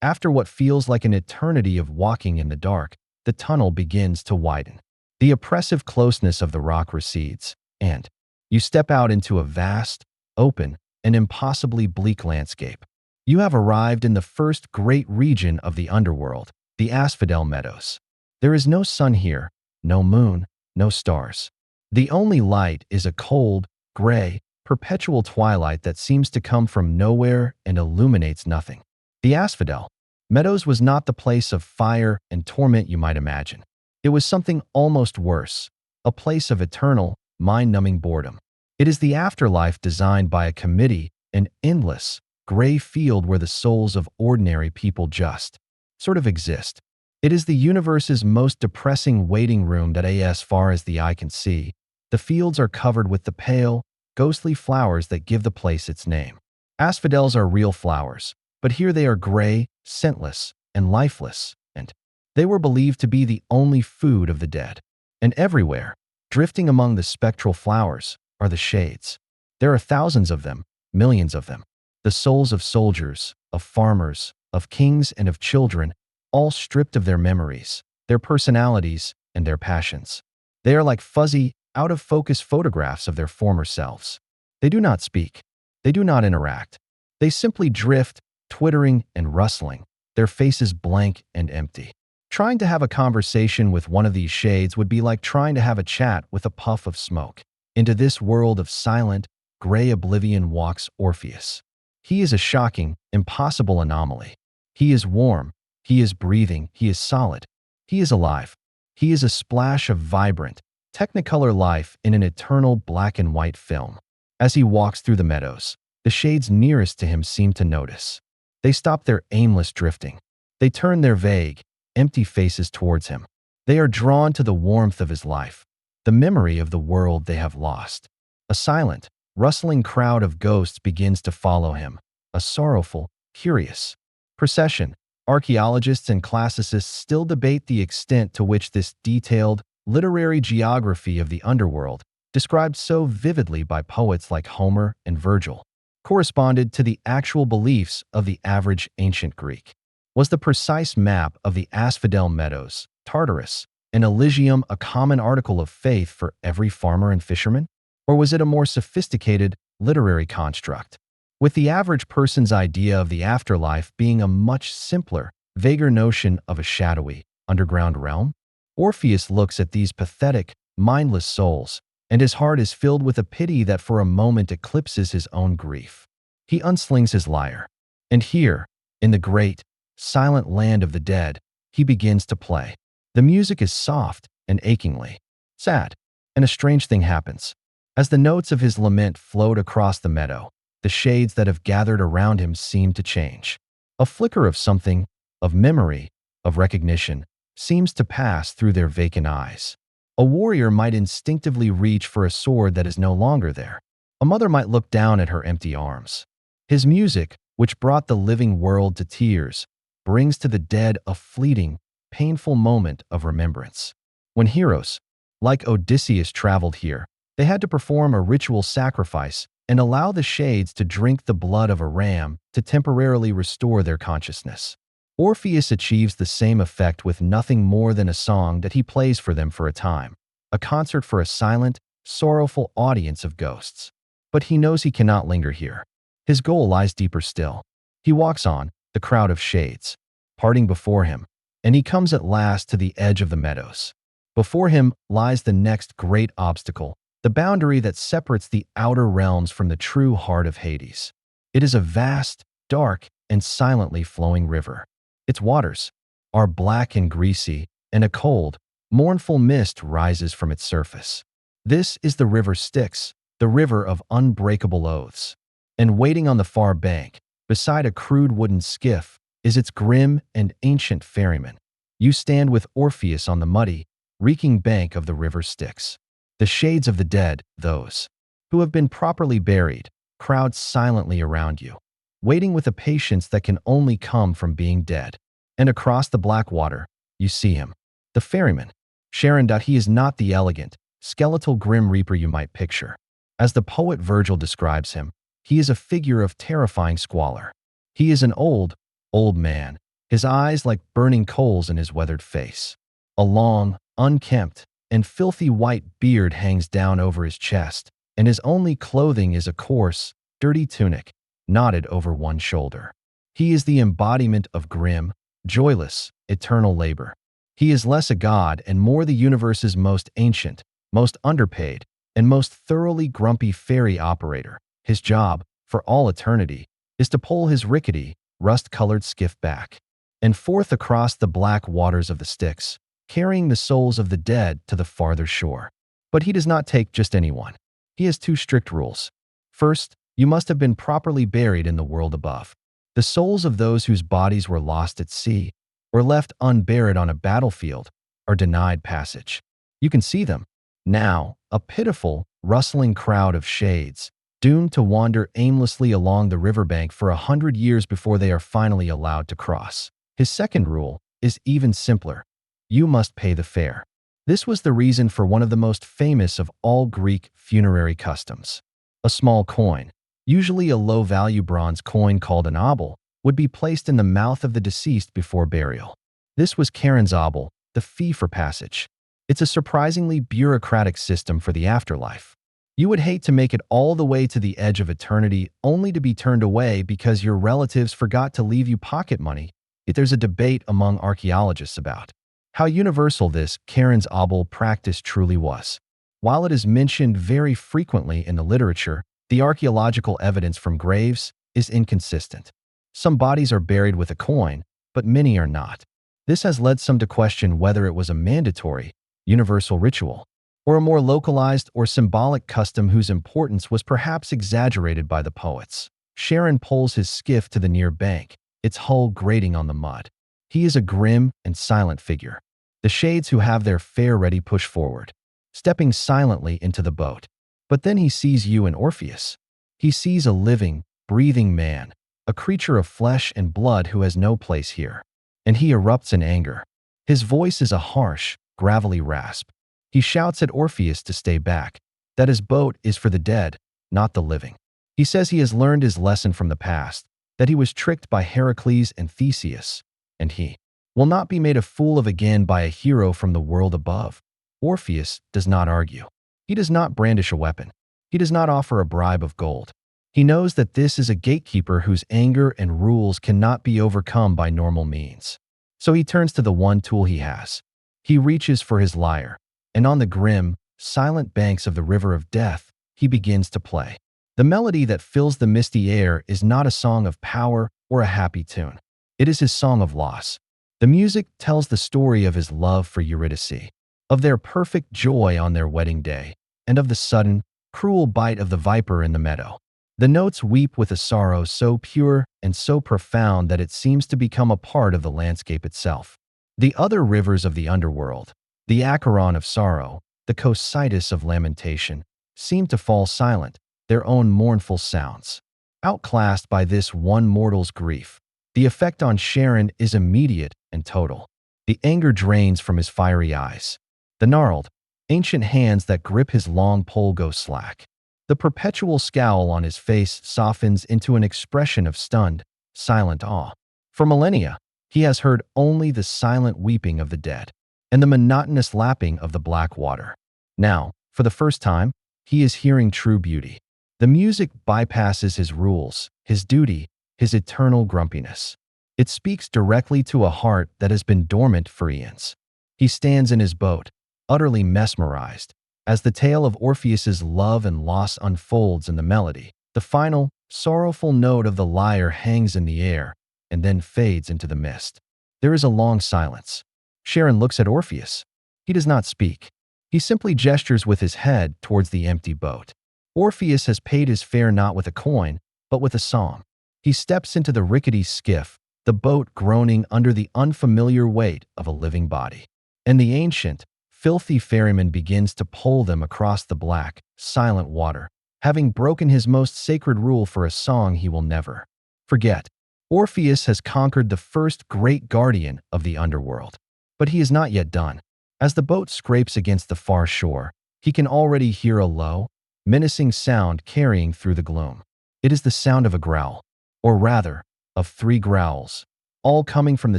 After what feels like an eternity of walking in the dark, the tunnel begins to widen. The oppressive closeness of the rock recedes, and you step out into a vast, open, and impossibly bleak landscape. You have arrived in the first great region of the underworld, the Asphodel Meadows. There is no sun here, no moon, no stars. The only light is a cold, gray, perpetual twilight that seems to come from nowhere and illuminates nothing. The Asphodel Meadows was not the place of fire and torment you might imagine. It was something almost worse, a place of eternal, mind-numbing boredom. It is the afterlife designed by a committee, an endless, gray field where the souls of ordinary people just sort of exist. It is the universe's most depressing waiting room that as far as the eye can see. The fields are covered with the pale, ghostly flowers that give the place its name. Asphodels are real flowers, but here they are gray, scentless, and lifeless, and they were believed to be the only food of the dead. And everywhere, drifting among the spectral flowers, are the shades. There are thousands of them, millions of them. The souls of soldiers, of farmers, of kings, and of children, all stripped of their memories, their personalities, and their passions. They are like fuzzy, out-of-focus photographs of their former selves. They do not speak. They do not interact. They simply drift, twittering and rustling, their faces blank and empty. Trying to have a conversation with one of these shades would be like trying to have a chat with a puff of smoke. Into this world of silent, gray oblivion walks Orpheus. He is a shocking, impossible anomaly. He is warm. He is breathing. He is solid. He is alive. He is a splash of vibrant, technicolor life in an eternal black and white film. As he walks through the meadows, the shades nearest to him seem to notice. They stop their aimless drifting. They turn their vague, empty faces towards him. They are drawn to the warmth of his life, the memory of the world they have lost. A silent, rustling crowd of ghosts begins to follow him, a sorrowful, curious procession. Archaeologists and classicists still debate the extent to which this detailed, literary geography of the underworld, described so vividly by poets like Homer and Virgil, corresponded to the actual beliefs of the average ancient Greek. Was the precise map of the Asphodel Meadows, Tartarus, and Elysium a common article of faith for every farmer and fisherman? Or was it a more sophisticated, literary construct. With the average person's idea of the afterlife being a much simpler, vaguer notion of a shadowy, underground realm, Orpheus looks at these pathetic, mindless souls, and his heart is filled with a pity that for a moment eclipses his own grief. He unslings his lyre, and here, in the great, silent land of the dead, he begins to play. The music is soft and achingly sad, and a strange thing happens. As the notes of his lament float across the meadow, the shades that have gathered around him seem to change. A flicker of something, of memory, of recognition, seems to pass through their vacant eyes. A warrior might instinctively reach for a sword that is no longer there. A mother might look down at her empty arms. His music, which brought the living world to tears, brings to the dead a fleeting, painful moment of remembrance. When heroes, like Odysseus, traveled here, they had to perform a ritual sacrifice and allow the shades to drink the blood of a ram to temporarily restore their consciousness. Orpheus achieves the same effect with nothing more than a song that he plays for them for a time, a concert for a silent, sorrowful audience of ghosts. But he knows he cannot linger here. His goal lies deeper still. He walks on, the crowd of shades, parting before him, and he comes at last to the edge of the meadows. Before him lies the next great obstacle, the boundary that separates the outer realms from the true heart of Hades. It is a vast, dark, and silently flowing river. Its waters are black and greasy, and a cold, mournful mist rises from its surface. This is the river Styx, the river of unbreakable oaths. And waiting on the far bank, beside a crude wooden skiff, is its grim and ancient ferryman. You stand with Orpheus on the muddy, reeking bank of the river Styx. The shades of the dead, those who have been properly buried, crowd silently around you, waiting with a patience that can only come from being dead. And across the black water, you see him, the ferryman. Sharon. He is not the elegant, skeletal grim reaper you might picture. As the poet Virgil describes him, he is a figure of terrifying squalor. He is an old, old man, his eyes like burning coals in his weathered face. A long, unkempt, and filthy white beard hangs down over his chest, and his only clothing is a coarse, dirty tunic, knotted over one shoulder. He is the embodiment of grim, joyless, eternal labor. He is less a god and more the universe's most ancient, most underpaid, and most thoroughly grumpy ferry operator. His job, for all eternity, is to pull his rickety, rust-colored skiff back and forth across the black waters of the Styx, carrying the souls of the dead to the farther shore. But he does not take just anyone. He has two strict rules. First, you must have been properly buried in the world above. The souls of those whose bodies were lost at sea or left unburied on a battlefield are denied passage. You can see them now, a pitiful, rustling crowd of shades, doomed to wander aimlessly along the riverbank for 100 years before they are finally allowed to cross. His second rule is even simpler. You must pay the fare. This was the reason for one of the most famous of all Greek funerary customs. A small coin, usually a low-value bronze coin called an obol, would be placed in the mouth of the deceased before burial. This was Charon's obol, the fee for passage. It's a surprisingly bureaucratic system for the afterlife. You would hate to make it all the way to the edge of eternity only to be turned away because your relatives forgot to leave you pocket money. There's a debate among archaeologists about how universal this Charon's obol practice truly was. While it is mentioned very frequently in the literature, the archaeological evidence from graves is inconsistent. Some bodies are buried with a coin, but many are not. This has led some to question whether it was a mandatory, universal ritual, or a more localized or symbolic custom whose importance was perhaps exaggerated by the poets. Charon pulls his skiff to the near bank, its hull grating on the mud. He is a grim and silent figure. The shades who have their fare ready push forward, stepping silently into the boat. But then he sees you and Orpheus. He sees a living, breathing man, a creature of flesh and blood who has no place here. And he erupts in anger. His voice is a harsh, gravelly rasp. He shouts at Orpheus to stay back, that his boat is for the dead, not the living. He says he has learned his lesson from the past, that he was tricked by Heracles and Theseus, and he will not be made a fool of again by a hero from the world above. Orpheus does not argue. He does not brandish a weapon. He does not offer a bribe of gold. He knows that this is a gatekeeper whose anger and rules cannot be overcome by normal means. So he turns to the one tool he has. He reaches for his lyre, and on the grim, silent banks of the river of death, he begins to play. The melody that fills the misty air is not a song of power or a happy tune. It is his song of loss. The music tells the story of his love for Eurydice, of their perfect joy on their wedding day, and of the sudden, cruel bite of the viper in the meadow. The notes weep with a sorrow so pure and so profound that it seems to become a part of the landscape itself. The other rivers of the underworld, the Acheron of sorrow, the Cocytus of lamentation, seem to fall silent, their own mournful sounds. Outclassed by this one mortal's grief, the effect on Charon is immediate and total. The anger drains from his fiery eyes. The gnarled, ancient hands that grip his long pole go slack. The perpetual scowl on his face softens into an expression of stunned, silent awe. For millennia, he has heard only the silent weeping of the dead and the monotonous lapping of the black water. Now, for the first time, he is hearing true beauty. The music bypasses his rules, his duty, his eternal grumpiness. It speaks directly to a heart that has been dormant for eons. He stands in his boat, utterly mesmerized, as the tale of Orpheus's love and loss unfolds in the melody. The final, sorrowful note of the lyre hangs in the air and then fades into the mist. There is a long silence. Charon looks at Orpheus. He does not speak. He simply gestures with his head towards the empty boat. Orpheus has paid his fare not with a coin, but with a song. He steps into the rickety skiff, the boat groaning under the unfamiliar weight of a living body. And the ancient, filthy ferryman begins to pole them across the black, silent water, having broken his most sacred rule for a song he will never forget. Orpheus has conquered the first great guardian of the underworld. But he is not yet done. As the boat scrapes against the far shore, he can already hear a low, menacing sound carrying through the gloom. It is the sound of a growl, or rather, of three growls, all coming from the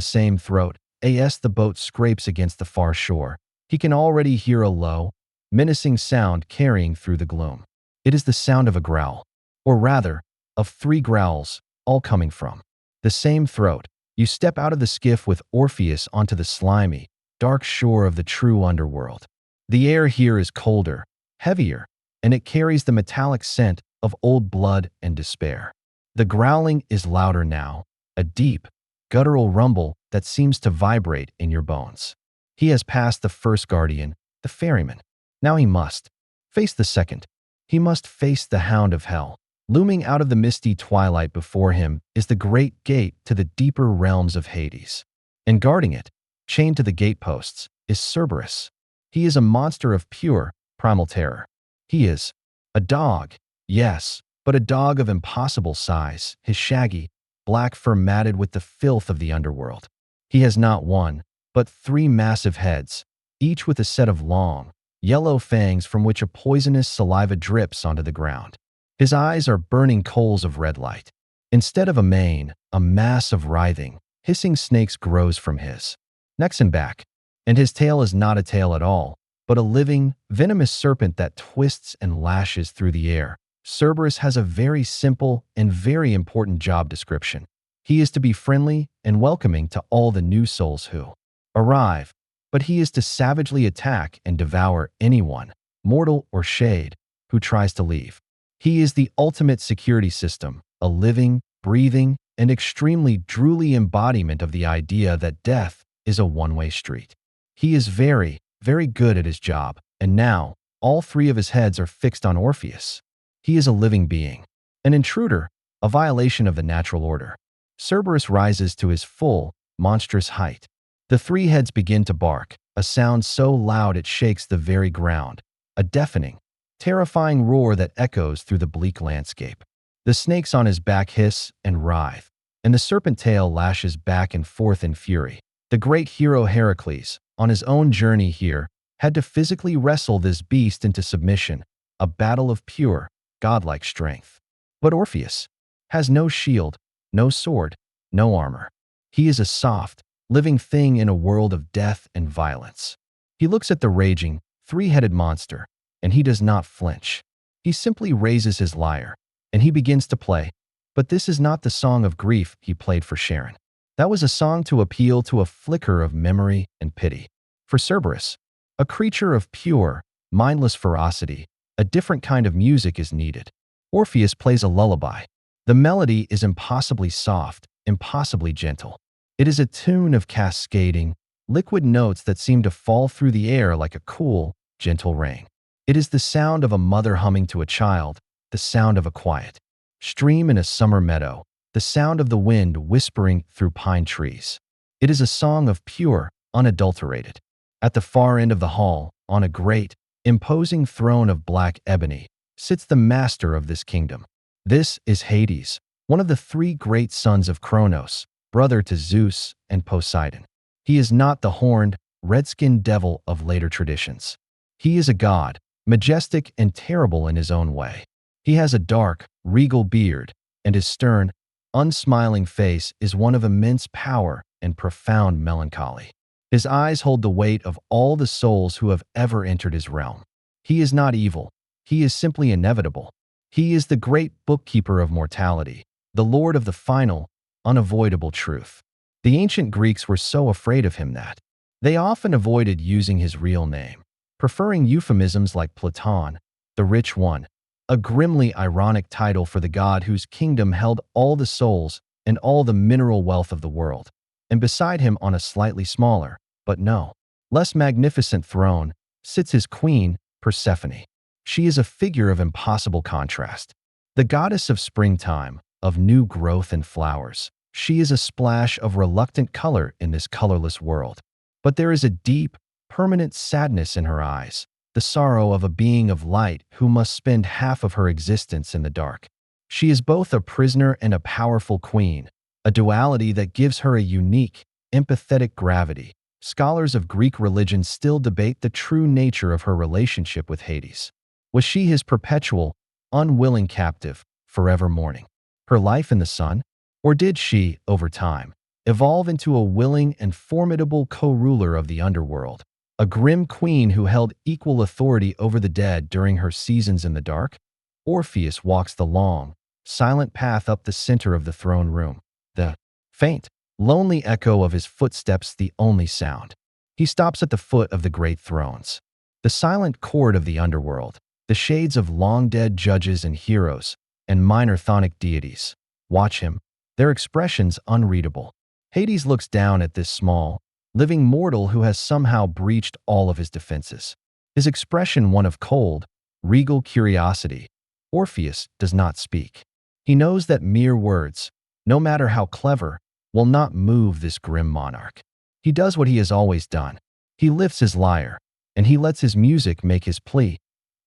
same throat. As the boat scrapes against the far shore, he can already hear a low, menacing sound carrying through the gloom. It is the sound of a growl, or rather, of three growls, all coming from the same throat. You step out of the skiff with Orpheus onto the slimy, dark shore of the true underworld. The air here is colder, heavier, and it carries the metallic scent of old blood and despair. The growling is louder now, a deep, guttural rumble that seems to vibrate in your bones. He has passed the first guardian, the ferryman. Now he must face the second. He must face the hound of hell. Looming out of the misty twilight before him is the great gate to the deeper realms of Hades. And guarding it, chained to the gateposts, is Cerberus. He is a monster of pure, primal terror. He is a dog, yes, but a dog of impossible size, his shaggy, black fur matted with the filth of the underworld. He has not one, but three massive heads, each with a set of long, yellow fangs from which a poisonous saliva drips onto the ground. His eyes are burning coals of red light. Instead of a mane, a mass of writhing, hissing snakes grows from his neck and back, and his tail is not a tail at all, but a living, venomous serpent that twists and lashes through the air. Cerberus has a very simple and very important job description. He is to be friendly and welcoming to all the new souls who arrive, but he is to savagely attack and devour anyone, mortal or shade, who tries to leave. He is the ultimate security system, a living, breathing, and extremely drooly embodiment of the idea that death is a one-way street. He is very, very good at his job, and now, all three of his heads are fixed on Orpheus. He is a living being, an intruder, a violation of the natural order. Cerberus rises to his full, monstrous height. The three heads begin to bark, a sound so loud it shakes the very ground, a deafening, terrifying roar that echoes through the bleak landscape. The snakes on his back hiss and writhe, and the serpent tail lashes back and forth in fury. The great hero Heracles, on his own journey here, had to physically wrestle this beast into submission, a battle of pure, godlike strength. But Orpheus has no shield, no sword, no armor. He is a soft, living thing in a world of death and violence. He looks at the raging, three-headed monster, and he does not flinch. He simply raises his lyre, and he begins to play. But this is not the song of grief he played for Sharon. That was a song to appeal to a flicker of memory and pity. For Cerberus, a creature of pure, mindless ferocity, a different kind of music is needed. Orpheus plays a lullaby. The melody is impossibly soft, impossibly gentle. It is a tune of cascading, liquid notes that seem to fall through the air like a cool, gentle rain. It is the sound of a mother humming to a child, the sound of a quiet stream in a summer meadow, the sound of the wind whispering through pine trees. It is a song of pure, unadulterated. At the far end of the hall, on a great, imposing throne of black ebony, sits the master of this kingdom. This is Hades, one of the three great sons of Kronos, brother to Zeus and Poseidon. He is not the horned, red-skinned devil of later traditions. He is a god, majestic and terrible in his own way. He has a dark, regal beard, and his stern, unsmiling face is one of immense power and profound melancholy. His eyes hold the weight of all the souls who have ever entered his realm. He is not evil. He is simply inevitable. He is the great bookkeeper of mortality, the lord of the final, unavoidable truth. The ancient Greeks were so afraid of him that they often avoided using his real name, preferring euphemisms like Platon, the rich one, a grimly ironic title for the god whose kingdom held all the souls and all the mineral wealth of the world. And beside him on a slightly smaller, but no, less magnificent throne, sits his queen, Persephone. She is a figure of impossible contrast. The goddess of springtime, of new growth and flowers. She is a splash of reluctant color in this colorless world. But there is a deep, permanent sadness in her eyes, the sorrow of a being of light who must spend half of her existence in the dark. She is both a prisoner and a powerful queen, a duality that gives her a unique, empathetic gravity. Scholars of Greek religion still debate the true nature of her relationship with Hades. Was she his perpetual, unwilling captive, forever mourning her life in the sun? Or did she, over time, evolve into a willing and formidable co-ruler of the underworld, a grim queen who held equal authority over the dead during her seasons in the dark? Orpheus walks the long, silent path up the center of the throne room, the faint, lonely echo of his footsteps the only sound. He stops at the foot of the great thrones, the silent court of the underworld, the shades of long-dead judges and heroes, and minor chthonic deities. Watch him, their expressions unreadable. Hades looks down at this small, living mortal who has somehow breached all of his defenses. His expression one of cold, regal curiosity. Orpheus does not speak. He knows that mere words, no matter how clever, will not move this grim monarch. He does what he has always done. He lifts his lyre, and he lets his music make his plea.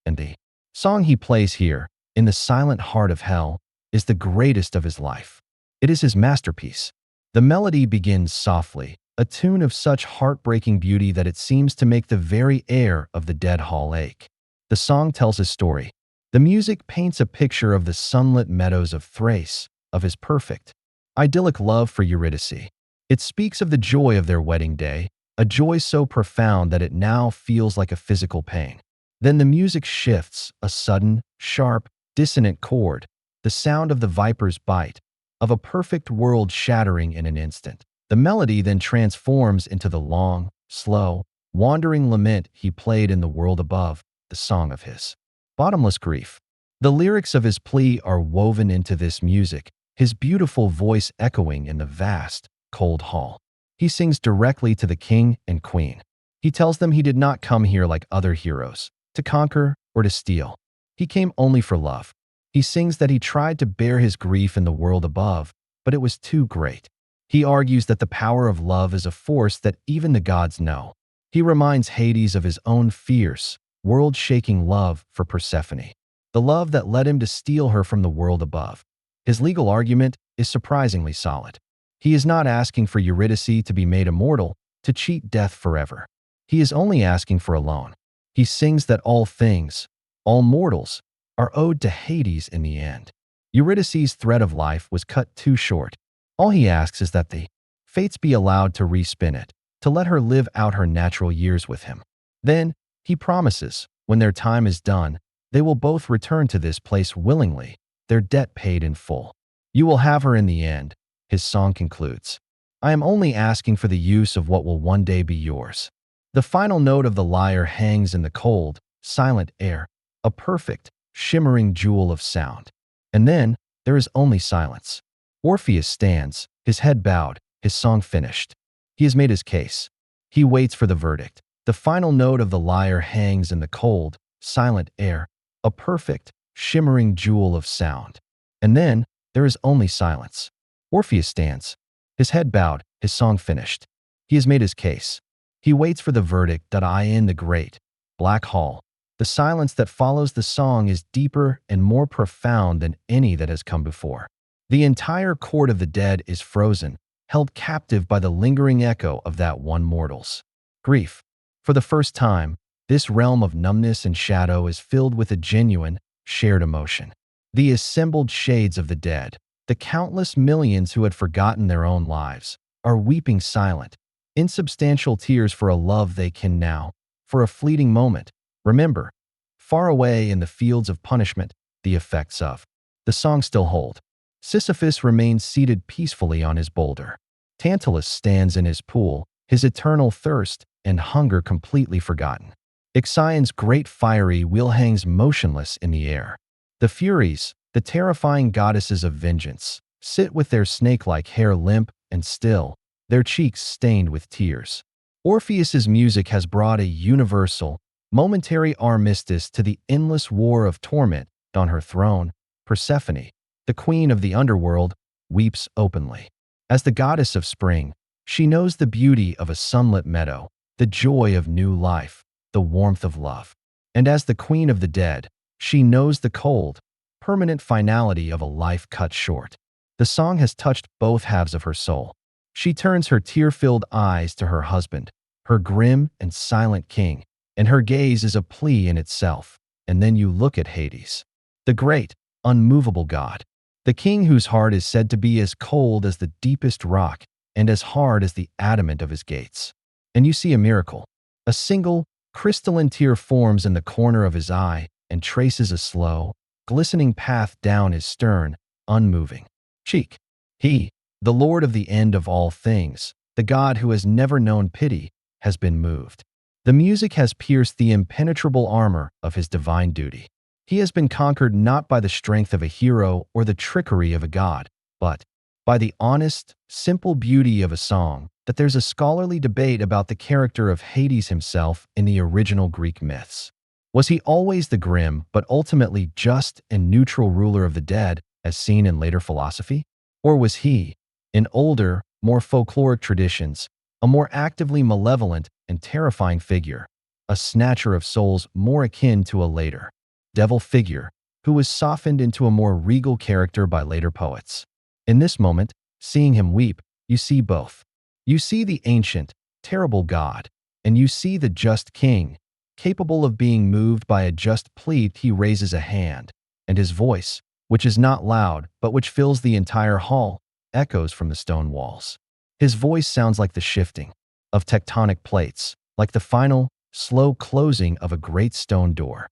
And the song he plays here, in the silent heart of hell, is the greatest of his life. It is his masterpiece. The melody begins softly, a tune of such heartbreaking beauty that it seems to make the very air of the dead hall ache. The song tells his story. The music paints a picture of the sunlit meadows of Thrace, of his perfect, idyllic love for Eurydice. It speaks of the joy of their wedding day, a joy so profound that it now feels like a physical pain. Then the music shifts, a sudden, sharp, dissonant chord, the sound of the viper's bite, of a perfect world shattering in an instant. The melody then transforms into the long, slow, wandering lament he played in the world above, the song of his bottomless grief. The lyrics of his plea are woven into this music, his beautiful voice echoing in the vast, cold hall. He sings directly to the king and queen. He tells them he did not come here like other heroes, to conquer or to steal. He came only for love. He sings that he tried to bear his grief in the world above, but it was too great. He argues that the power of love is a force that even the gods know. He reminds Hades of his own fierce, world-shaking love for Persephone, the love that led him to steal her from the world above. His legal argument is surprisingly solid. He is not asking for Eurydice to be made immortal, to cheat death forever. He is only asking for a loan. He sings that all things, all mortals, are owed to Hades in the end. Eurydice's thread of life was cut too short. All he asks is that the fates be allowed to respin it, to let her live out her natural years with him. Then, he promises, when their time is done, They will both return to this place willingly, their debt paid in full. You will have her in the end, his song concludes. I am only asking for the use of what will one day be yours. The final note of the lyre hangs in the cold, silent air, a perfect, shimmering jewel of sound. And then, there is only silence. Orpheus stands, his head bowed, his song finished. He has made his case. He waits for the verdict. The final note of the lyre hangs in the cold, silent air, a perfect, shimmering jewel of sound. And then, there is only silence. Orpheus stands, his head bowed, his song finished. He has made his case. He waits for the verdict that I in the great, black hall. The silence that follows the song is deeper and more profound than any that has come before. The entire court of the dead is frozen, held captive by the lingering echo of that one mortal's grief. For the first time, this realm of numbness and shadow is filled with a genuine, shared emotion. The assembled shades of the dead, the countless millions who had forgotten their own lives, are weeping silent, insubstantial tears for a love they can now, for a fleeting moment, remember. Far away in the fields of punishment, the effects of the song still hold. Sisyphus remains seated peacefully on his boulder. Tantalus stands in his pool, his eternal thirst and hunger completely forgotten. Ixion's great fiery wheel hangs motionless in the air. The Furies, the terrifying goddesses of vengeance, sit with their snake-like hair limp and still, their cheeks stained with tears. Orpheus's music has brought a universal, momentary armistice to the endless war of torment. On her throne, Persephone, the queen of the underworld, weeps openly. As the goddess of spring, she knows the beauty of a sunlit meadow, the joy of new life, the warmth of love. And as the queen of the dead, she knows the cold, permanent finality of a life cut short. The song has touched both halves of her soul. She turns her tear-filled eyes to her husband, her grim and silent king, and her gaze is a plea in itself. And then you look at Hades, the great, unmovable god, the king whose heart is said to be as cold as the deepest rock and as hard as the adamant of his gates. And you see a miracle. A single, crystalline tear forms in the corner of his eye and traces a slow, glistening path down his stern, unmoving cheek. He, the Lord of the end of all things, the God who has never known pity, has been moved. The music has pierced the impenetrable armor of his divine duty. He has been conquered not by the strength of a hero or the trickery of a god, but by the honest, simple beauty of a song. That there's a scholarly debate about the character of Hades himself in the original Greek myths. Was he always the grim but ultimately just and neutral ruler of the dead, as seen in later philosophy? Or was he, in older, more folkloric traditions, a more actively malevolent and terrifying figure, a snatcher of souls more akin to a later devil figure, who was softened into a more regal character by later poets? In this moment, seeing him weep, you see both. You see the ancient, terrible God, and you see the just king, capable of being moved by a just plea. He raises a hand, and his voice, which is not loud but which fills the entire hall, echoes from the stone walls. His voice sounds like the shifting of tectonic plates, like the final, slow closing of a great stone door.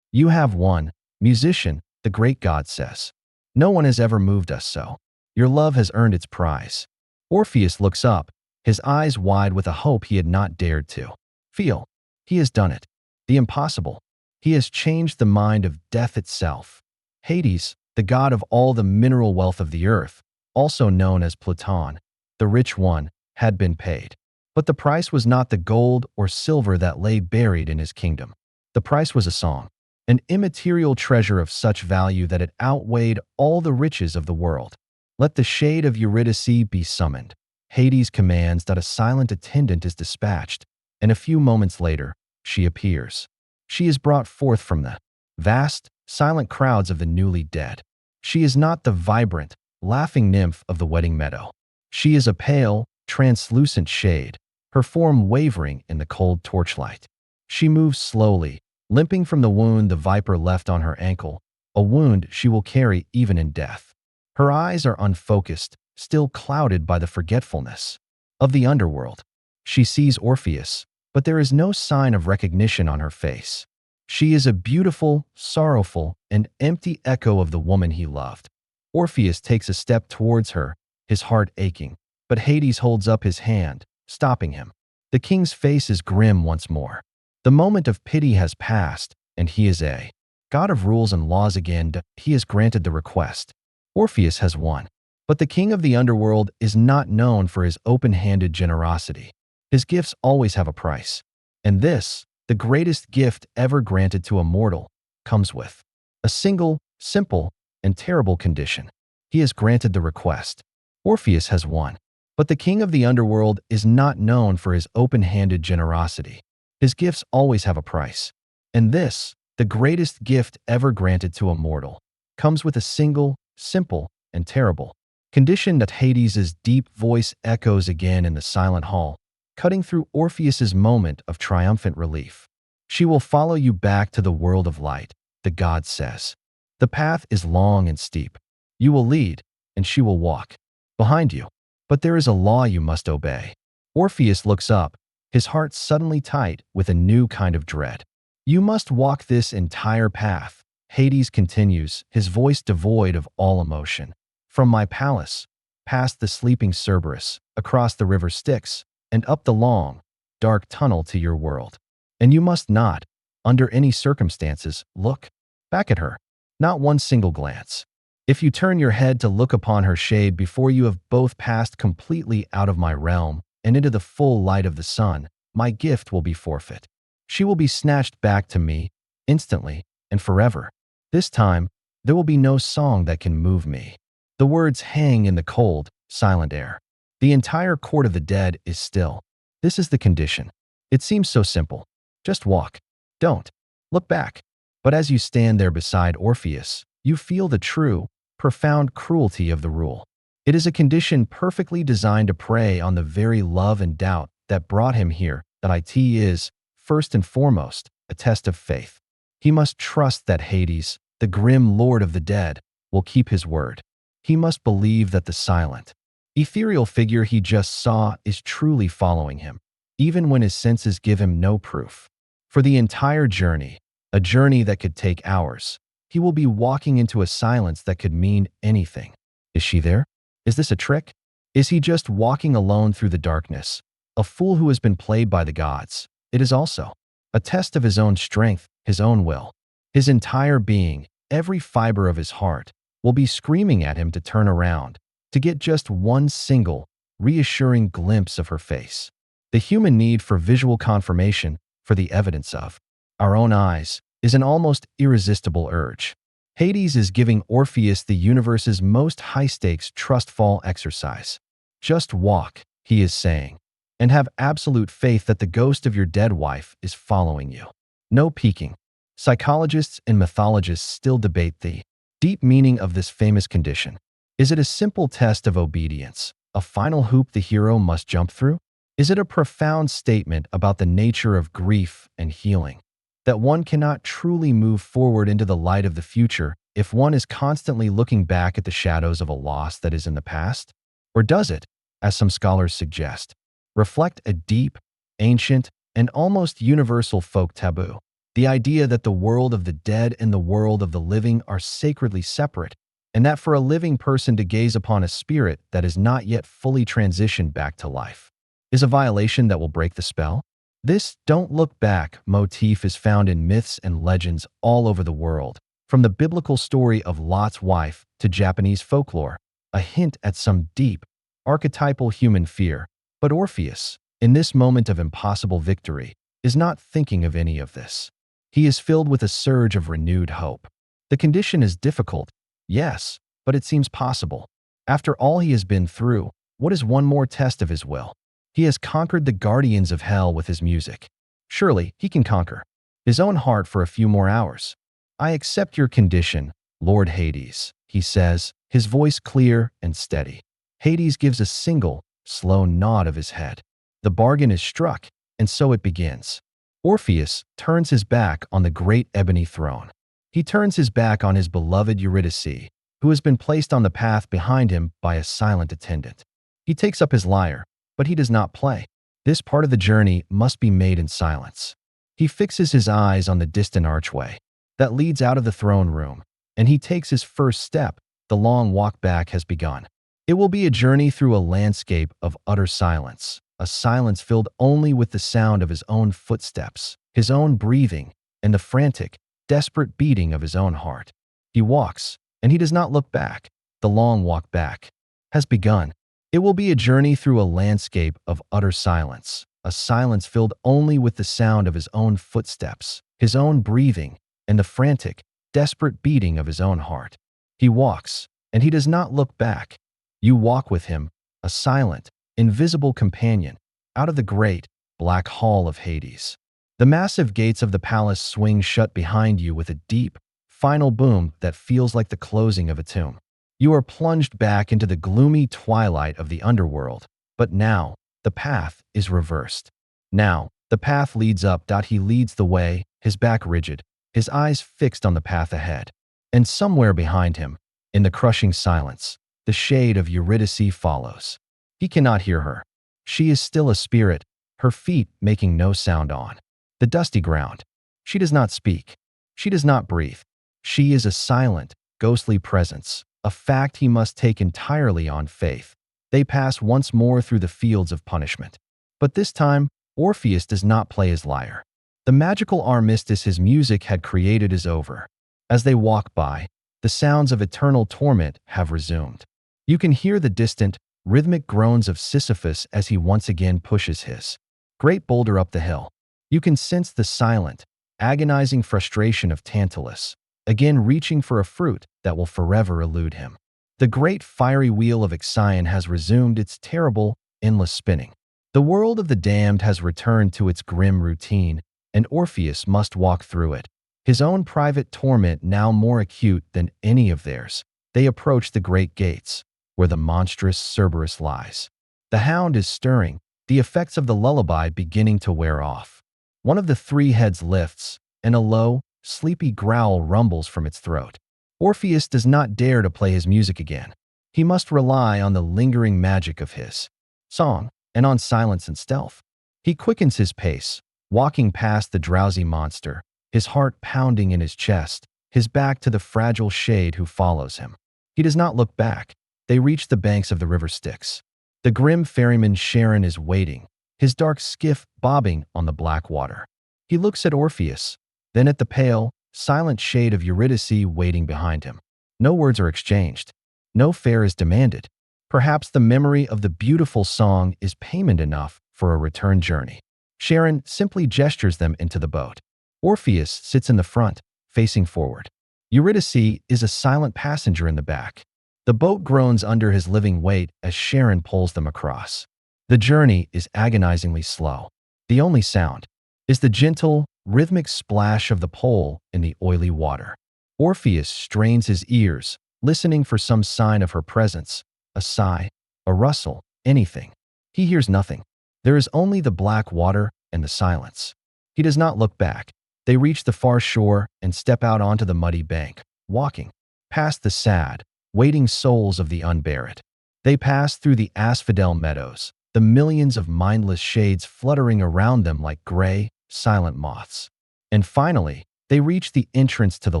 You have won, musician, the great God says. No one has ever moved us so. Your love has earned its prize. Orpheus looks up, his eyes wide with a hope he had not dared to feel. He has done it. The impossible. He has changed the mind of death itself. Hades, the god of all the mineral wealth of the earth, also known as Platon, the rich one, had been paid. But the price was not the gold or silver that lay buried in his kingdom. The price was a song, an immaterial treasure of such value that it outweighed all the riches of the world. Let the shade of Eurydice be summoned. Hades commands that a silent attendant is dispatched, and a few moments later, she appears. She is brought forth from the vast, silent crowds of the newly dead. She is not the vibrant, laughing nymph of the wedding meadow. She is a pale, translucent shade, her form wavering in the cold torchlight. She moves slowly, limping from the wound the viper left on her ankle, a wound she will carry even in death. Her eyes are unfocused, still clouded by the forgetfulness of the underworld. She sees Orpheus, but there is no sign of recognition on her face. She is a beautiful, sorrowful, and empty echo of the woman he loved. Orpheus takes a step towards her, his heart aching, but Hades holds up his hand, stopping him. The king's face is grim once more. The moment of pity has passed, and he is a god of rules and laws again. He has granted the request. Orpheus has won. But the king of the underworld is not known for his open-handed generosity. His gifts always have a price. And this, the greatest gift ever granted to a mortal, comes with a single, simple, and terrible condition. He has granted the request. Orpheus has won. But the king of the underworld is not known for his open-handed generosity. His gifts always have a price. And this, the greatest gift ever granted to a mortal, comes with a single, simple, and terrible condition. That Hades's deep voice echoes again in the silent hall, cutting through Orpheus's moment of triumphant relief. She will follow you back to the world of light, the god says. The path is long and steep. You will lead, and she will walk behind you. But there is a law you must obey. Orpheus looks up, his heart suddenly tight with a new kind of dread. You must walk this entire path, Hades continues, his voice devoid of all emotion. From my palace, past the sleeping Cerberus, across the river Styx, and up the long, dark tunnel to your world. And you must not, under any circumstances, look back at her. Not one single glance. If you turn your head to look upon her shade before you have both passed completely out of my realm and into the full light of the sun, my gift will be forfeit. She will be snatched back to me, instantly and forever. This time, there will be no song that can move me. The words hang in the cold, silent air. The entire court of the dead is still. This is the condition. It seems so simple. Just walk. Don't look back. But as you stand there beside Orpheus, you feel the true, profound cruelty of the rule. It is a condition perfectly designed to prey on the very love and doubt that brought him here. That it is, first and foremost, a test of faith. He must trust that Hades, the grim lord of the dead, will keep his word. He must believe that the silent, ethereal figure he just saw is truly following him, even when his senses give him no proof. For the entire journey, a journey that could take hours, he will be walking into a silence that could mean anything. Is she there? Is this a trick? Is he just walking alone through the darkness, a fool who has been played by the gods? It is also a test of his own strength, his own will. His entire being, every fiber of his heart, will be screaming at him to turn around, to get just one single, reassuring glimpse of her face. The human need for visual confirmation, for the evidence of our own eyes, is an almost irresistible urge. Hades is giving Orpheus the universe's most high-stakes trust-fall exercise. Just walk, he is saying, and have absolute faith that the ghost of your dead wife is following you. No peeking. Psychologists and mythologists still debate the deep meaning of this famous condition. Is it a simple test of obedience, a final hoop the hero must jump through? Is it a profound statement about the nature of grief and healing, that one cannot truly move forward into the light of the future if one is constantly looking back at the shadows of a loss that is in the past? Or does it, as some scholars suggest, reflect a deep, ancient, and almost universal folk taboo? The idea that the world of the dead and the world of the living are sacredly separate, and that for a living person to gaze upon a spirit that is not yet fully transitioned back to life is a violation that will break the spell? This "don't look back" motif is found in myths and legends all over the world, from the biblical story of Lot's wife to Japanese folklore, a hint at some deep, archetypal human fear. But Orpheus, in this moment of impossible victory, is not thinking of any of this. He is filled with a surge of renewed hope. The condition is difficult, yes, but it seems possible. After all he has been through, what is one more test of his will? He has conquered the guardians of hell with his music. Surely he can conquer his own heart for a few more hours. I accept your condition, Lord Hades, he says, his voice clear and steady. Hades gives a single, slow nod of his head. The bargain is struck, and so it begins. Orpheus turns his back on the great ebony throne. He turns his back on his beloved Eurydice, who has been placed on the path behind him by a silent attendant. He takes up his lyre, but he does not play. This part of the journey must be made in silence. He fixes his eyes on the distant archway that leads out of the throne room, and he takes his first step. The long walk back has begun. It will be a journey through a landscape of utter silence, a silence filled only with the sound of his own footsteps, his own breathing, and the frantic, desperate beating of his own heart. He walks, and he does not look back. The long walk back has begun. It will be a journey through a landscape of utter silence, a silence filled only with the sound of his own footsteps, his own breathing, and the frantic, desperate beating of his own heart. He walks, and he does not look back. You walk with him, a silent, invisible companion, out of the great, black hall of Hades. The massive gates of the palace swing shut behind you with a deep, final boom that feels like the closing of a tomb. You are plunged back into the gloomy twilight of the underworld, but now the path is reversed. Now the path leads up. He leads the way, his back rigid, his eyes fixed on the path ahead. And somewhere behind him, in the crushing silence, the shade of Eurydice follows. He cannot hear her. She is still a spirit, her feet making no sound on the dusty ground. She does not speak. She does not breathe. She is a silent, ghostly presence, a fact he must take entirely on faith. They pass once more through the fields of punishment. But this time, Orpheus does not play his lyre. The magical armistice his music had created is over. As they walk by, the sounds of eternal torment have resumed. You can hear the distant, rhythmic groans of Sisyphus as he once again pushes his great boulder up the hill. You can sense the silent, agonizing frustration of Tantalus, again reaching for a fruit that will forever elude him. The great fiery wheel of Ixion has resumed its terrible, endless spinning. The world of the damned has returned to its grim routine, and Orpheus must walk through it. His own private torment now more acute than any of theirs. They approach the great gates, where the monstrous Cerberus lies. The hound is stirring, the effects of the lullaby beginning to wear off. One of the three heads lifts, and a low, sleepy growl rumbles from its throat. Orpheus does not dare to play his music again. He must rely on the lingering magic of his song, and on silence and stealth. He quickens his pace, walking past the drowsy monster, his heart pounding in his chest, his back to the fragile shade who follows him. He does not look back. They reach the banks of the river Styx. The grim ferryman Charon is waiting, his dark skiff bobbing on the black water. He looks at Orpheus, then at the pale, silent shade of Eurydice waiting behind him. No words are exchanged. No fare is demanded. Perhaps the memory of the beautiful song is payment enough for a return journey. Charon simply gestures them into the boat. Orpheus sits in the front, facing forward. Eurydice is a silent passenger in the back. The boat groans under his living weight as Charon pulls them across. The journey is agonizingly slow. The only sound is the gentle, rhythmic splash of the pole in the oily water. Orpheus strains his ears, listening for some sign of her presence, a sigh, a rustle, anything. He hears nothing. There is only the black water and the silence. He does not look back. They reach the far shore and step out onto the muddy bank, walking past the sad, waiting souls of the unburied. They pass through the asphodel meadows, the millions of mindless shades fluttering around them like gray, silent moths. And finally, they reach the entrance to the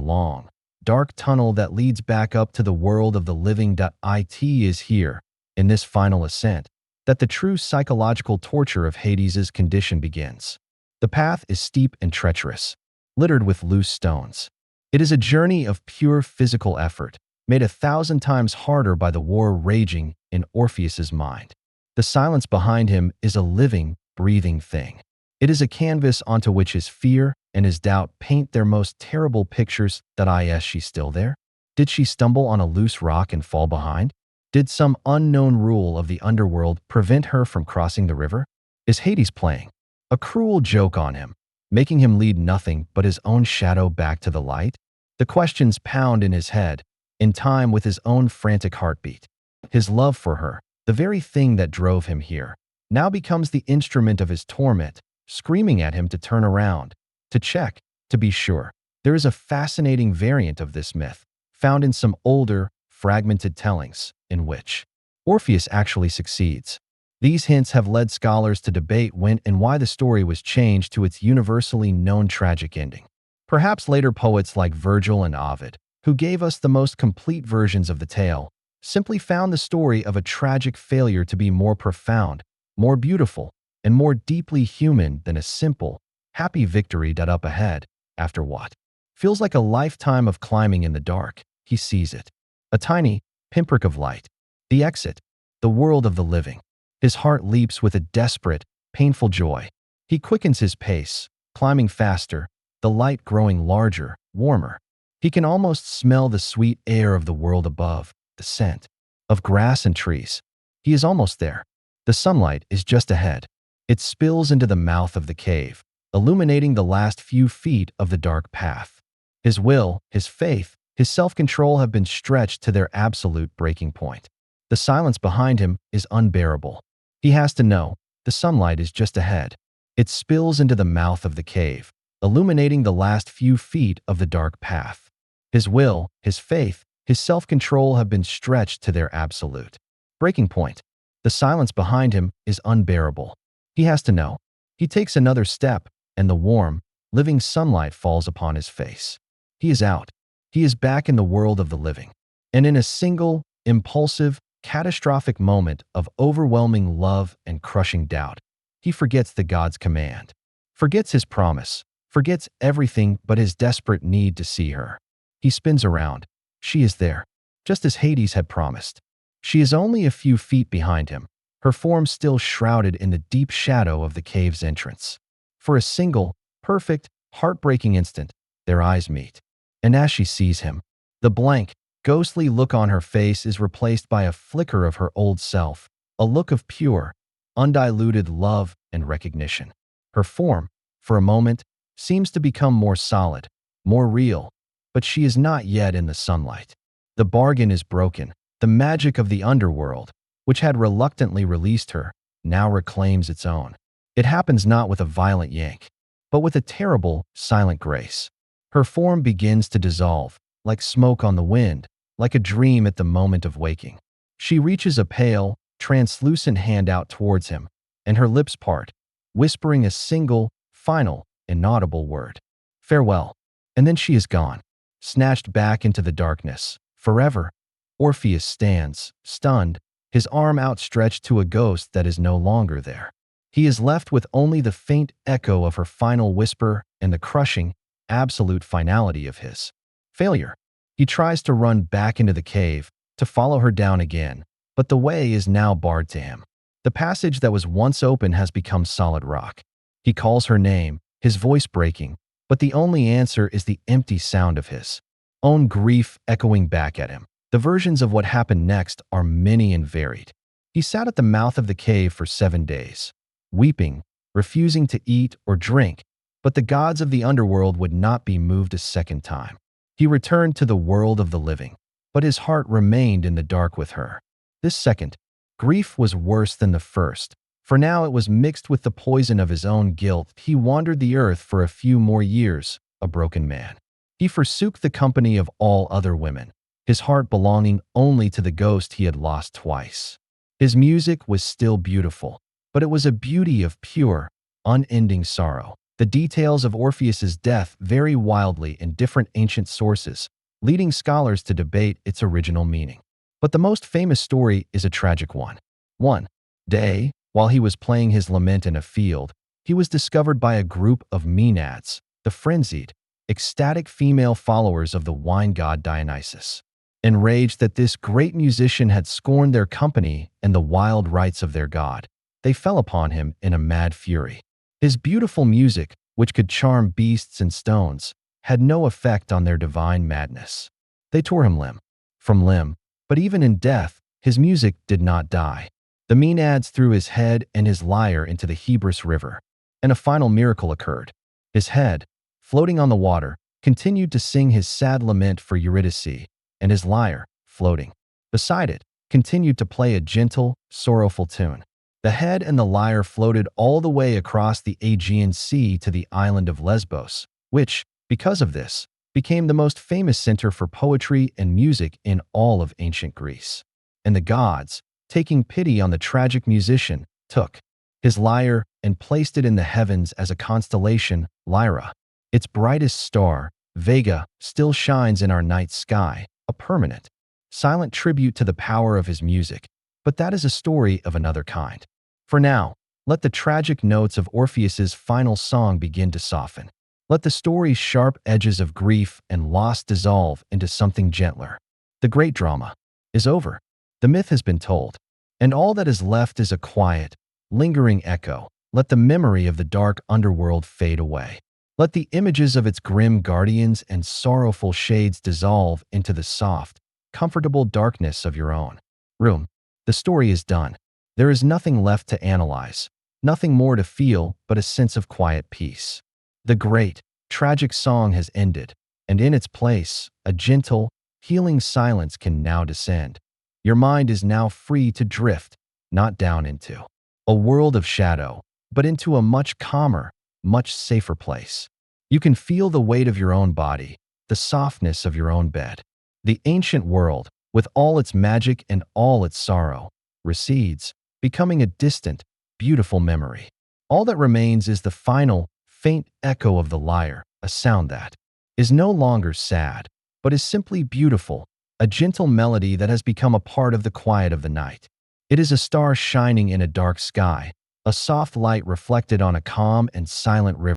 long, dark tunnel that leads back up to the world of the living. It is here, in this final ascent, that the true psychological torture of Hades's condition begins. The path is steep and treacherous, littered with loose stones. It is a journey of pure physical effort, made 1,000 times harder by the war raging in Orpheus's mind. The silence behind him is a living, breathing thing. It is a canvas onto which his fear and his doubt paint their most terrible pictures. Is she still there? Did she stumble on a loose rock and fall behind? Did some unknown rule of the underworld prevent her from crossing the river? Is Hades playing a cruel joke on him, making him lead nothing but his own shadow back to the light? The questions pound in his head, in time with his own frantic heartbeat. His love for her, the very thing that drove him here, now becomes the instrument of his torment, screaming at him to turn around, to check, to be sure. There is a fascinating variant of this myth, found in some older, fragmented tellings, in which Orpheus actually succeeds. These hints have led scholars to debate when and why the story was changed to its universally known tragic ending. Perhaps later poets like Virgil and Ovid, who gave us the most complete versions of the tale, simply found the story of a tragic failure to be more profound, more beautiful, and more deeply human than a simple, happy victory up ahead, after what feels like a lifetime of climbing in the dark. He sees it. A tiny pinprick of light. The exit. The world of the living. His heart leaps with a desperate, painful joy. He quickens his pace, climbing faster, the light growing larger, warmer. He can almost smell the sweet air of the world above, the scent of grass and trees. He is almost there. The sunlight is just ahead. It spills into the mouth of the cave, illuminating the last few feet of the dark path. His will, his faith, his self-control have been stretched to their absolute breaking point. The silence behind him is unbearable. He has to know, the sunlight is just ahead. It spills into the mouth of the cave, illuminating the last few feet of the dark path. His will, his faith, his self-control have been stretched to their absolute breaking point. The silence behind him is unbearable. He has to know. He takes another step, and the warm, living sunlight falls upon his face. He is out. He is back in the world of the living. And in a single, impulsive, catastrophic moment of overwhelming love and crushing doubt, he forgets the God's command, forgets his promise, forgets everything but his desperate need to see her. He spins around. She is there, just as Hades had promised. She is only a few feet behind him, her form still shrouded in the deep shadow of the cave's entrance. For a single, perfect, heartbreaking instant, their eyes meet. And as she sees him, the blank, ghostly look on her face is replaced by a flicker of her old self, a look of pure, undiluted love and recognition. Her form, for a moment, seems to become more solid, more real, but she is not yet in the sunlight. The bargain is broken. The magic of the underworld, which had reluctantly released her, now reclaims its own. It happens not with a violent yank, but with a terrible, silent grace. Her form begins to dissolve, like smoke on the wind, like a dream at the moment of waking. She reaches a pale, translucent hand out towards him, and her lips part, whispering a single, final, inaudible word. Farewell. And then she is gone, snatched back into the darkness, forever. Orpheus stands, stunned, his arm outstretched to a ghost that is no longer there. He is left with only the faint echo of her final whisper and the crushing, absolute finality of his failure. He tries to run back into the cave, to follow her down again, but the way is now barred to him. The passage that was once open has become solid rock. He calls her name, his voice breaking, but the only answer is the empty sound of his own grief echoing back at him. The versions of what happened next are many and varied. He sat at the mouth of the cave for 7 days, weeping, refusing to eat or drink, but the gods of the underworld would not be moved a second time. He returned to the world of the living, but his heart remained in the dark with her. This second, grief was worse than the first, for now it was mixed with the poison of his own guilt. He wandered the earth for a few more years, a broken man. He forsook the company of all other women, his heart belonging only to the ghost he had lost twice. His music was still beautiful, but it was a beauty of pure, unending sorrow. The details of Orpheus's death vary wildly in different ancient sources, leading scholars to debate its original meaning. But the most famous story is a tragic one. One day, while he was playing his lament in a field, he was discovered by a group of Maenads, the frenzied, ecstatic female followers of the wine god Dionysus. Enraged that this great musician had scorned their company and the wild rites of their god, they fell upon him in a mad fury. His beautiful music, which could charm beasts and stones, had no effect on their divine madness. They tore him limb from limb, but even in death, his music did not die. The Maenads threw his head and his lyre into the Hebrus River, and a final miracle occurred. His head, floating on the water, continued to sing his sad lament for Eurydice, and his lyre, floating beside it, continued to play a gentle, sorrowful tune. The head and the lyre floated all the way across the Aegean Sea to the island of Lesbos, which, because of this, became the most famous center for poetry and music in all of ancient Greece. And the gods, taking pity on the tragic musician, took his lyre and placed it in the heavens as a constellation, Lyra. Its brightest star, Vega, still shines in our night sky, a permanent, silent tribute to the power of his music. But that is a story of another kind. For now, let the tragic notes of Orpheus's final song begin to soften. Let the story's sharp edges of grief and loss dissolve into something gentler. The great drama is over. The myth has been told, and all that is left is a quiet, lingering echo. Let the memory of the dark underworld fade away. Let the images of its grim guardians and sorrowful shades dissolve into the soft, comfortable darkness of your own room. The story is done. There is nothing left to analyze, nothing more to feel but a sense of quiet peace. The great, tragic song has ended, and in its place, a gentle, healing silence can now descend. Your mind is now free to drift, not down into a world of shadow, but into a much calmer, much safer place. You can feel the weight of your own body, the softness of your own bed. The ancient world, with all its magic and all its sorrow, recedes, becoming a distant, beautiful memory. All that remains is the final, faint echo of the lyre, a sound that is no longer sad, but is simply beautiful, a gentle melody that has become a part of the quiet of the night. It is a star shining in a dark sky, a soft light reflected on a calm and silent river.